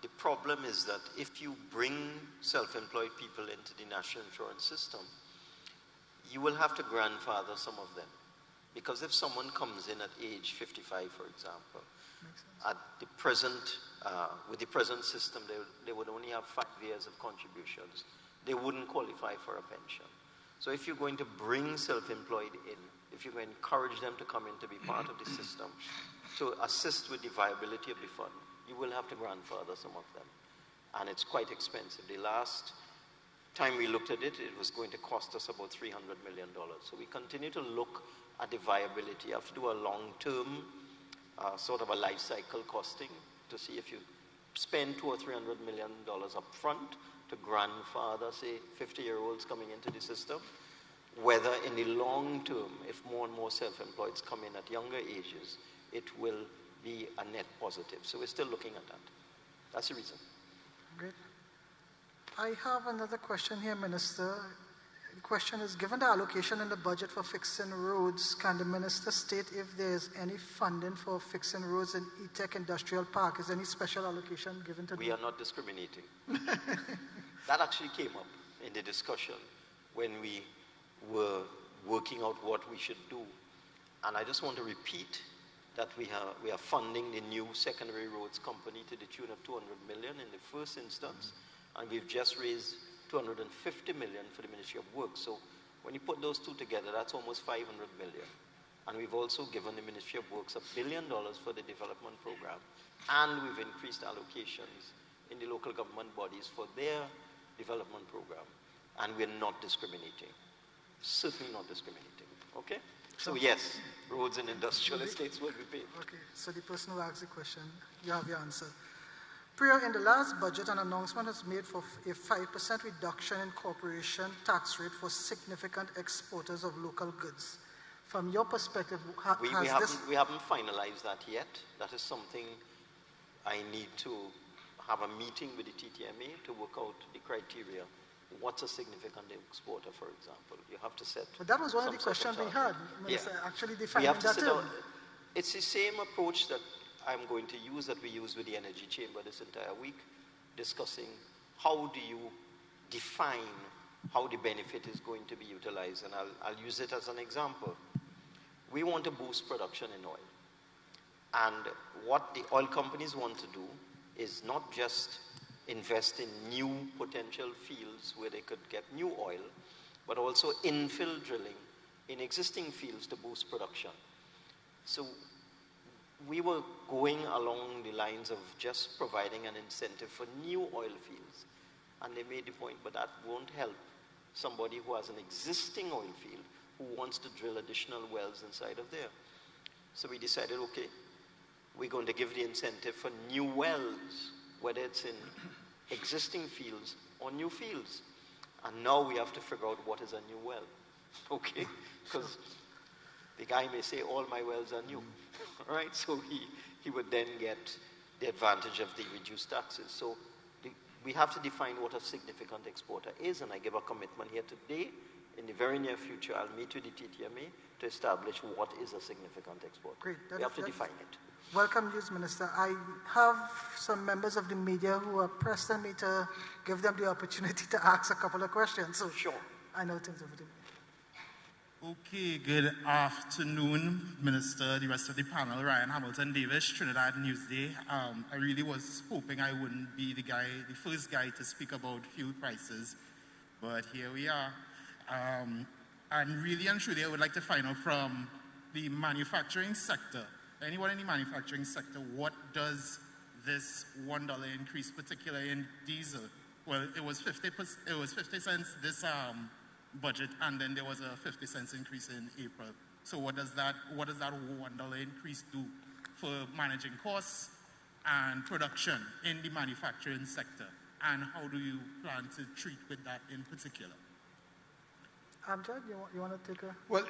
Speaker 5: the problem is that if you bring self-employed people into the national insurance system, you will have to grandfather some of them. Because if someone comes in at age 55, for example, at the present, with the present system, they would only have 5 years of contributions. They wouldn't qualify for a pension. So if you're going to bring self-employed in, if you're going to encourage them to come in to be part of the system, to assist with the viability of the fund, you will have to grandfather some of them. And it's quite expensive. The last time we looked at it, it was going to cost us about $300 million. So we continue to look at the viability. You have to do a long-term sort of a life cycle costing to see if you spend $200 or $300 million up front to grandfather, say, 50-year-olds coming into the system, whether in the long term, if more and more self-employeds come in at younger ages, it will be a net positive. So we're still looking at that. That's the reason.
Speaker 1: Great. I have another question here, Minister. The question is, given the allocation in the budget for fixing roads, can the Minister state if there is any funding for fixing roads in E-Tech Industrial Park? Is any special allocation given to them?
Speaker 5: We are not discriminating. That actually came up in the discussion when we were working out what we should do. And I just want to repeat that we are funding the new secondary roads company to the tune of $200 million in the first instance, and we've just raised $250 million for the Ministry of Works. So When you put those two together, that's almost 500 million. And we've also given the Ministry of Works $1 billion for the development program. And we've increased allocations in the local government bodies for their development program. And we're not discriminating. Certainly not discriminating. Okay? So yes, roads and industrial estates will be paid.
Speaker 1: Okay, so the person who asked the question, you have your answer. Pria, in the last budget, an announcement was made for a 5% reduction in corporation tax rate for significant exporters of local goods. From your perspective,
Speaker 5: we haven't finalized that yet. That is something I need to have a meeting with the TTMA to work out the criteria. What's a significant exporter, for example? You have to set.
Speaker 1: But that was one of the questions we had. Actually defining that term.
Speaker 5: It's the same approach that I'm going to use that we use with the Energy Chamber this entire week, discussing how do you define how the benefit is going to be utilized. And I'll use it as an example. We want to boost production in oil. And what the oil companies want to do is not just invest in new potential fields where they could get new oil, but also infill drilling in existing fields to boost production. So we were going along the lines of just providing an incentive for new oil fields. And they made the point, but that won't help somebody who has an existing oil field who wants to drill additional wells inside of there. So we decided, okay, we're going to give the incentive for new wells, whether it's in existing fields or new fields. And now we have to figure out what is a new well, okay? Because the guy may say, all my wells are new, right? So he would then get the advantage of the reduced taxes. So we have to define what a significant exporter is, and I give a commitment here today. In the very near future, I'll meet with the TTMA to establish what is a significant exporter.
Speaker 1: Great.
Speaker 5: We have to define it.
Speaker 1: Welcome, News Minister. I have some members of the media who are pressing me to give them the opportunity to ask a couple of questions. So
Speaker 5: sure.
Speaker 1: I know things over there.
Speaker 6: Okay, good afternoon, Minister, the rest of the panel. Ryan Hamilton Davis, Trinidad Newsday. I really was hoping I wouldn't be the first guy to speak about fuel prices, but here we are. And really and truly, I would like to find out from the manufacturing sector, anyone in the manufacturing sector, what does this $1 increase, particularly in diesel? Well, it was 50 cents this budget, and then there was a 50 cents increase in April. So what does that $1 increase do for managing costs and production in the manufacturing sector? And how do you plan to treat with that in particular?
Speaker 1: Amjad, you want to take a...
Speaker 3: Well,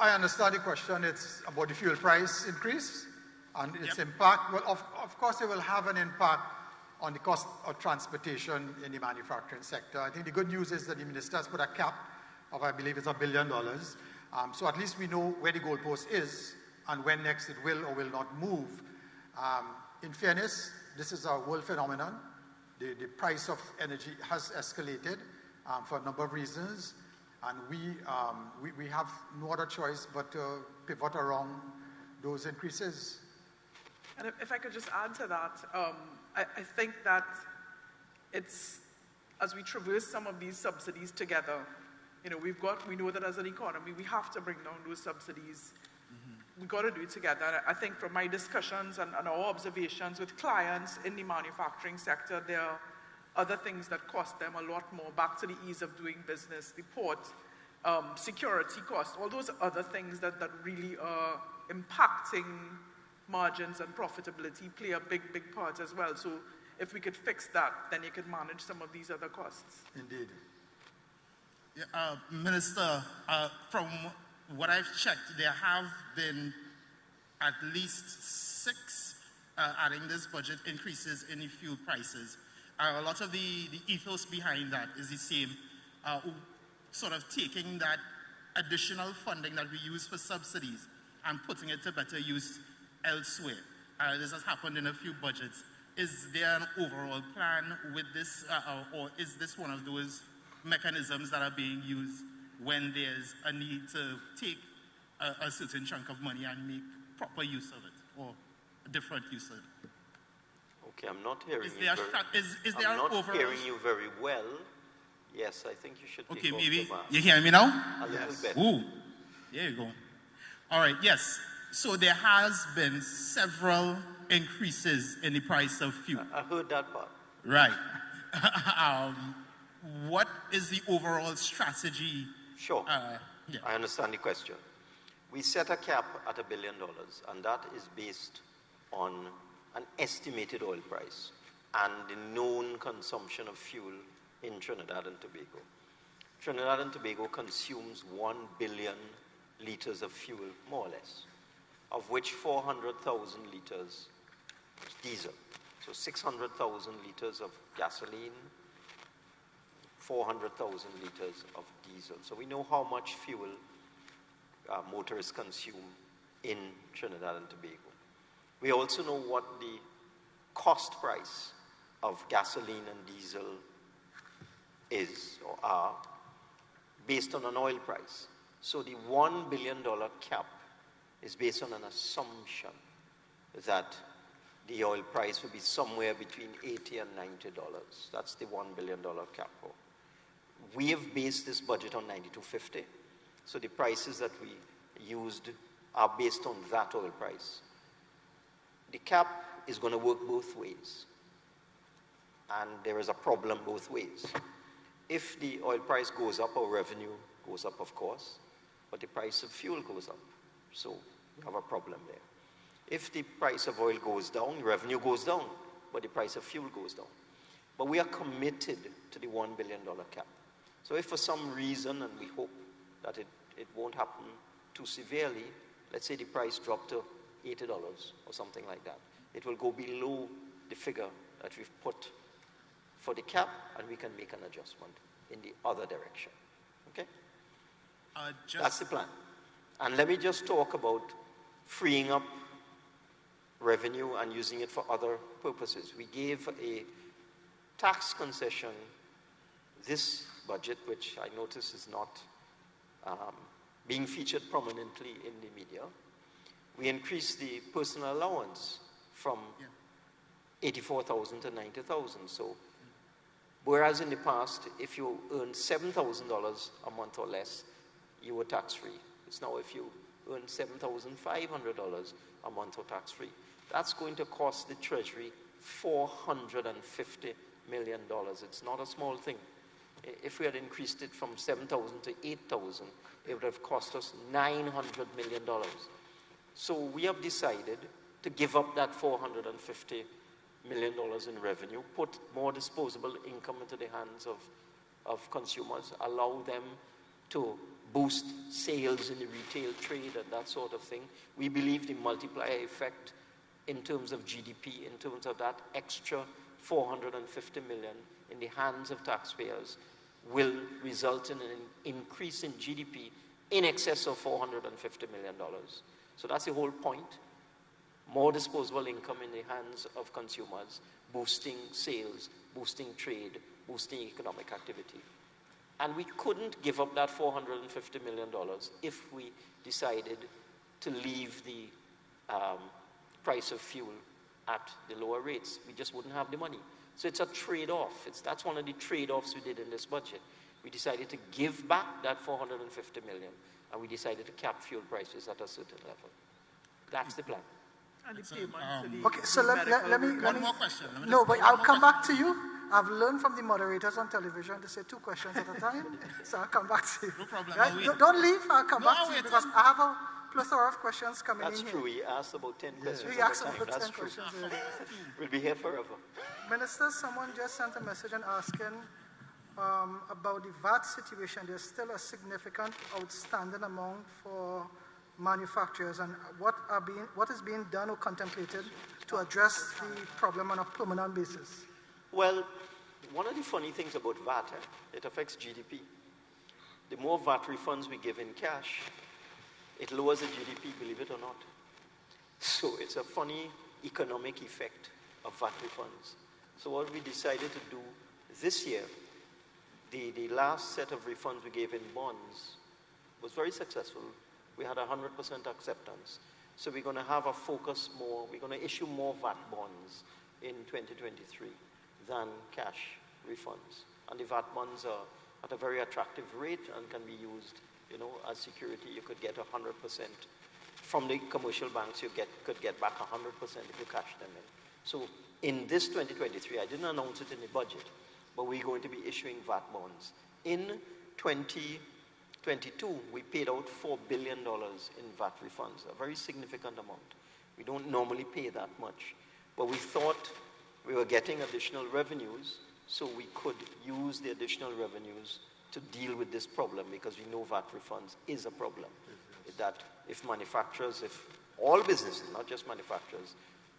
Speaker 3: I understand the question, it's about the fuel price increase and its impact. Well, of course, it will have an impact on the cost of transportation in the manufacturing sector. I think the good news is that the minister has put a cap of, I believe it's $1 billion. So at least we know where the goalpost is and when next it will or will not move. In fairness, this is a world phenomenon. The price of energy has escalated for a number of reasons. And we have no other choice but to pivot around those increases.
Speaker 4: And if I could just add to that, I think that it's, as we traverse some of these subsidies together, we know that as an economy, we have to bring down those subsidies. Mm-hmm. We've got to do it together. And I think from my discussions and our observations with clients in the manufacturing sector, there are other things that cost them a lot more, back to the ease of doing business, the port, security costs, all those other things that really are impacting margins and profitability play a big, big part as well. So if we could fix that, then you could manage some of these other costs.
Speaker 3: Indeed.
Speaker 6: Yeah, Minister, from what I've checked, there have been at least 6 adding this budget increases in the fuel prices. A lot of the ethos behind that is the same, sort of taking that additional funding that we use for subsidies and putting it to better use elsewhere. This has happened in a few budgets. Is there an overall plan with this, or is this one of those mechanisms that are being used when there's a need to take a certain chunk of money and make proper use of it, or a different use of it?
Speaker 5: Okay, I'm not hearing
Speaker 6: hearing you very well.
Speaker 5: Yes, I think you should
Speaker 6: Okay,
Speaker 5: take off
Speaker 6: maybe.
Speaker 5: the mask.
Speaker 6: You hear me now?
Speaker 5: A little bit.
Speaker 6: Ooh, there you go. All right, yes. So there has been several increases in the price of fuel.
Speaker 5: I heard that part.
Speaker 6: Right. What is the overall strategy?
Speaker 5: Sure.
Speaker 6: Yeah.
Speaker 5: I understand the question. We set a cap at $1 billion, and that is based on an estimated oil price and the known consumption of fuel in Trinidad and Tobago. Trinidad and Tobago consumes 1 billion liters of fuel, more or less, of which 400,000 liters is diesel. So 600,000 liters of gasoline, 400,000 liters of diesel. So we know how much fuel motorists consume in Trinidad and Tobago. We also know what the cost price of gasoline and diesel is or are based on an oil price. So the $1 billion cap is based on an assumption that the oil price will be somewhere between $80 and $90. That's the $1 billion cap. We have based this budget on $92.50. So the prices that we used are based on that oil price. The cap is going to work both ways. And there is a problem both ways. If the oil price goes up, our revenue goes up, of course, but the price of fuel goes up. So we have a problem there. If the price of oil goes down, revenue goes down, but the price of fuel goes down. But we are committed to the $1 billion cap. So if for some reason, and we hope that it won't happen too severely, let's say the price dropped to $80 or something like that, it will go below the figure that we've put for the cap, and we can make an adjustment in the other direction. Okay? That's the plan. And let me just talk about freeing up revenue and using it for other purposes. We gave a tax concession this budget, which I notice is not being featured prominently in the media. We increased the personal allowance from 84,000 to 90,000. So, whereas in the past, if you earned $7,000 a month or less, you were tax-free. It's now if you earn $7,500 a month or tax-free. That's going to cost the Treasury $450 million. It's not a small thing. If we had increased it from 7,000 to 8,000, it would have cost us $900 million. So we have decided to give up that $450 million in revenue, put more disposable income into the hands of consumers, allow them to boost sales in the retail trade and that sort of thing. We believe the multiplier effect in terms of GDP, in terms of that extra $450 million in the hands of taxpayers will result in an increase in GDP in excess of $450 million. So that's the whole point. More disposable income in the hands of consumers, boosting sales, boosting trade, boosting economic activity. And we couldn't give up that $450 million if we decided to leave the price of fuel at the lower rates. We just wouldn't have the money. So it's a trade-off. That's one of the trade-offs we did in this budget. We decided to give back that $450 million, and we decided to cap fuel prices at a certain level. That's the plan.
Speaker 4: And the payment to the
Speaker 1: Okay, so let me...
Speaker 6: One more question.
Speaker 1: No, but I'll come back to you. I've learned from the moderators on television to say 2 questions at a time, so I'll come back to you.
Speaker 6: No problem.
Speaker 1: Right? Don't leave, I'll come back to you,
Speaker 6: wait,
Speaker 1: because I have a plethora of questions coming
Speaker 5: That's
Speaker 1: in
Speaker 5: true.
Speaker 1: here.
Speaker 5: He asked about 10 questions
Speaker 1: He
Speaker 5: at
Speaker 1: asked
Speaker 5: a time.
Speaker 1: about 10
Speaker 5: That's true.
Speaker 1: questions earlier.
Speaker 5: We'll be here forever.
Speaker 1: Minister, someone just sent a message and asking about the VAT situation. There's still a significant outstanding amount for manufacturers, and what is being done or contemplated to address the problem on a permanent basis?
Speaker 5: Well, one of the funny things about VAT, it affects GDP. The more VAT refunds we give in cash, it lowers the GDP, believe it or not. So it's a funny economic effect of VAT refunds. So what we decided to do this year, the last set of refunds we gave in bonds was very successful. We had 100% acceptance. So we're going to have a focus more, we're going to issue more VAT bonds in 2023 than cash refunds. And the VAT bonds are at a very attractive rate and can be used, as security. You could get 100%. From the commercial banks, you could get back 100% if you cash them in. So in this 2023, I didn't announce it in the budget, but we're going to be issuing VAT bonds. In 2022, we paid out $4 billion in VAT refunds, a very significant amount. We don't normally pay that much, but we thought we were getting additional revenues, so we could use the additional revenues to deal with this problem, because we know VAT refunds is a problem. That if all businesses, not just manufacturers,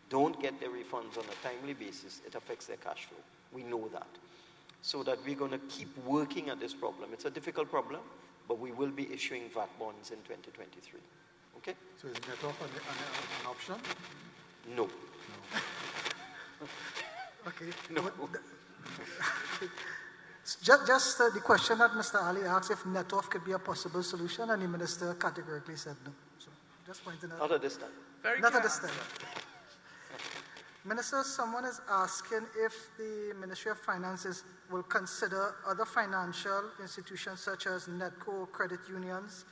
Speaker 5: don't get their refunds on a timely basis, it affects their cash flow. We know that. So that we're going to keep working at this problem. It's a difficult problem, but we will be issuing VAT bonds in 2023. Okay?
Speaker 3: So is net off an option?
Speaker 5: No.
Speaker 1: Okay.
Speaker 5: No.
Speaker 1: Just the question that Mr. Ali asked, if net off could be a possible solution, and the minister categorically said no. So just pointing out.
Speaker 5: Not at this time.
Speaker 1: Not at this time. Minister, someone is asking if the Ministry of Finances will consider other financial institutions such as NETCO credit unions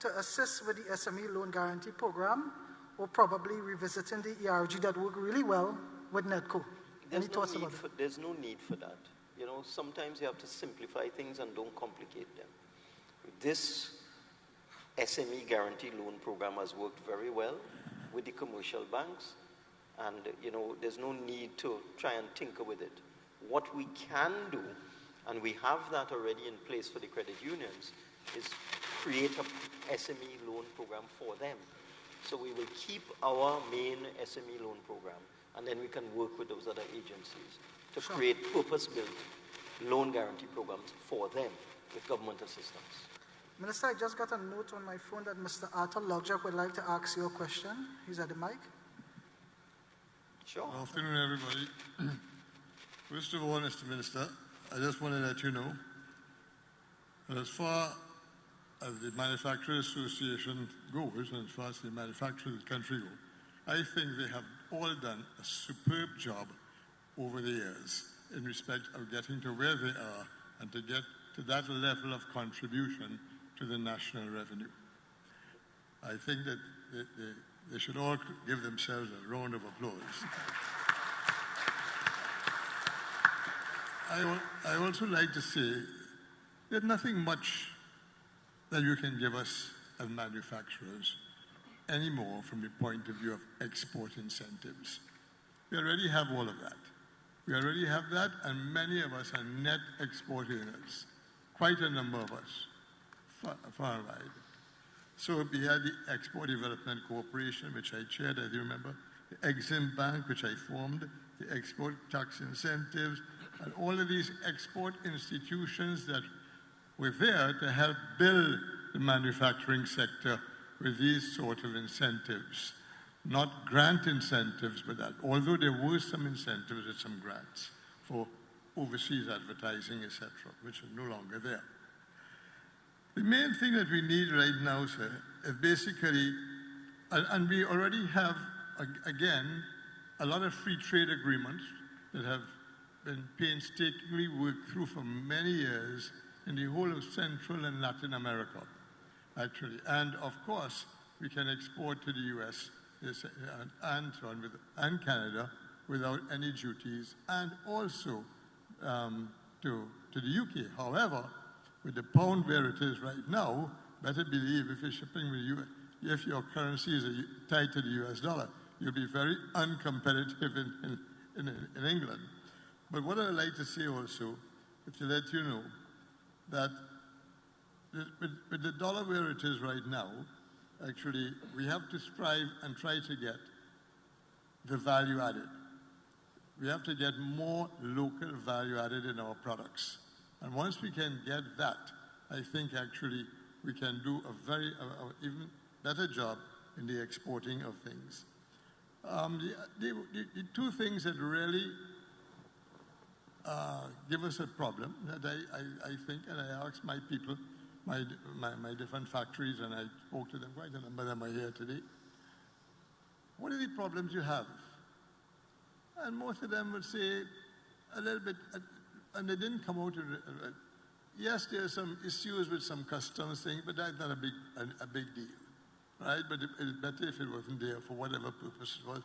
Speaker 1: to assist with the SME loan guarantee program, or probably revisiting the ERG that worked really well with NETCO. Any thoughts about that?
Speaker 5: There's no need for that. Sometimes you have to simplify things and don't complicate them. This SME guarantee loan program has worked very well with the commercial banks, and there's no need to try and tinker with it. What we can do, and we have that already in place for the credit unions, is create a SME loan program for them. So we will keep our main SME loan program, and then we can work with those other agencies to create purpose-built loan guarantee programs for them with government assistance.
Speaker 1: Minister, I just got a note on my phone that Mr. Arthur Logjak would like to ask you a question. He's at the mic.
Speaker 5: Sure.
Speaker 7: Good afternoon, everybody. First of all, Mr. Minister, I just want to let you know that as far as the Manufacturers Association goes, and as far as the manufacturers of the country go, I think they have all done a superb job over the years in respect of getting to where they are and to get to that level of contribution to the national revenue. I think that they should all give themselves a round of applause. I also like to say there's nothing much that you can give us as manufacturers anymore from the point of view of export incentives. We already have all of that. We already have that, and many of us are net export earners. Quite a number of us, far and wide. So we had the Export Development Corporation, which I chaired, as you remember, the Exim Bank, which I formed, the export tax incentives, and all of these export institutions that were there to help build the manufacturing sector with these sort of incentives. Not grant incentives, but that. Although there were some incentives and some grants for overseas advertising, etc., which are no longer there. The main thing that we need right now, sir, is basically, and we already have, again, a lot of free trade agreements that have been painstakingly worked through for many years in the whole of Central and Latin America, actually. And of course, we can export to the US and so on, and Canada without any duties, and also to the UK. However, with the pound where it is right now, better believe if you're shipping with you, if your currency is tied to the US dollar, you'll be very uncompetitive in England. But what I'd like to say also is to let you know that with the dollar where it is right now, actually, we have to strive and try to get the value added. We have to get more local value added in our products. And once we can get that, I think actually we can do a even better job in the exporting of things. The two things that really give us a problem that I think, and I asked my people, my different factories, and I spoke to them, quite a number of them are here today. What are the problems you have? And most of them would say a little bit, and they didn't come out yes, there are some issues with some customs thing, but that's not a big deal, right? But it's better if it wasn't there for whatever purpose it was.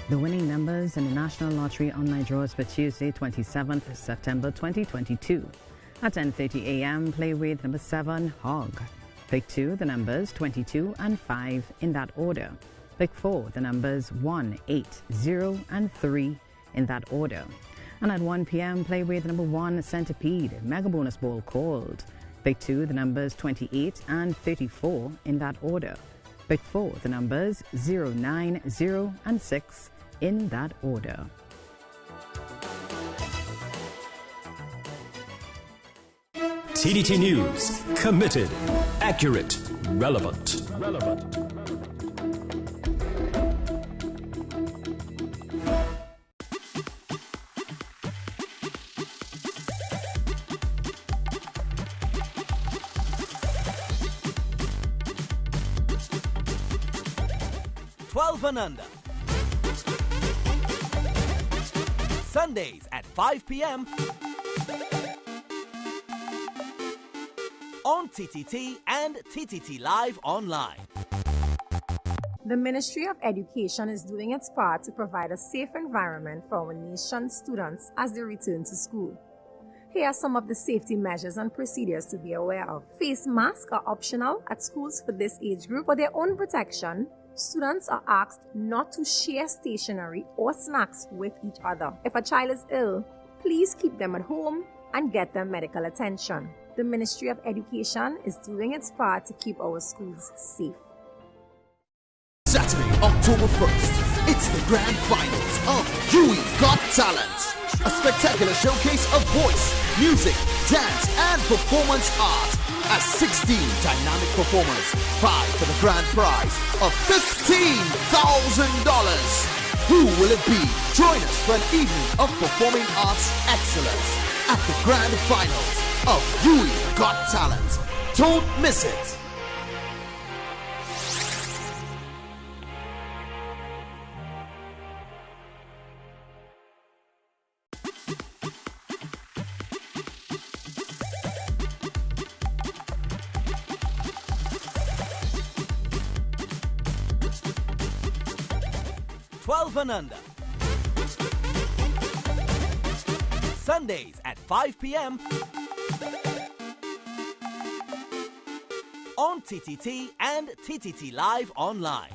Speaker 8: The winning numbers in the National Lottery online draws for Tuesday, 27th September 2022. At 10:30 a.m., play with number 7, Hog. Pick 2, the numbers 22 and 5 in that order. Pick 4, the numbers 1, 8, 0 and 3 in that order. And at 1 p.m., play with number 1, Centipede, Mega Bonus Ball called. Pick 2, the numbers 28 and 34 in that order. Pick 4, the numbers 0, 9, 0 and 6 in that order.
Speaker 9: TDT News. Committed. Accurate. Relevant.
Speaker 10: 12 and under. Sundays at 5 p.m. on TTT and TTT Live Online.
Speaker 11: The Ministry of Education is doing its part to provide a safe environment for our nation's students as they return to school. Here are some of the safety measures and procedures to be aware of. Face masks are optional at schools for this age group. For their own protection, students are asked not to share stationery or snacks with each other. If a child is ill, please keep them at home and get them medical attention. The Ministry of Education is doing its part to keep our schools safe.
Speaker 12: Saturday, October 1st, it's the grand finals of Huey Got Talent. A spectacular showcase of voice, music, dance, and performance art. As 16 dynamic performers vie for the grand prize of $15,000. Who will it be? Join us for an evening of performing arts excellence at the grand finals of Huey Got Talent. Don't miss it.
Speaker 10: And under. Sundays at 5 p.m. on TTT and TTT Live Online.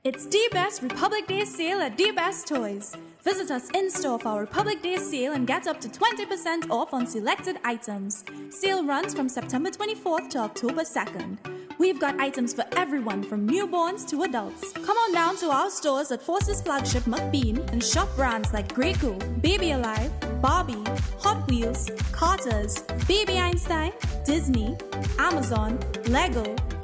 Speaker 13: It's D-Best Republic Day sale at D-Best Toys. Visit us in-store for our Republic Day sale and get up to 20% off on selected items. Sale runs from September 24th to October 2nd. We've got items for everyone from newborns to adults. Come on down to our stores at Forces Flagship McBean and shop brands like Graco, Baby Alive, Barbie, Hot Wheels, Carter's, Baby Einstein, Disney, Amazon, Lego,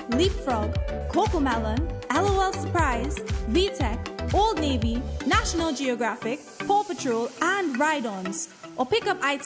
Speaker 13: Leapfrog, Cocomelon, LOL Surprise, VTech, Old Navy, National Geographic, Paw Patrol, and Ride-Ons. Or pick up items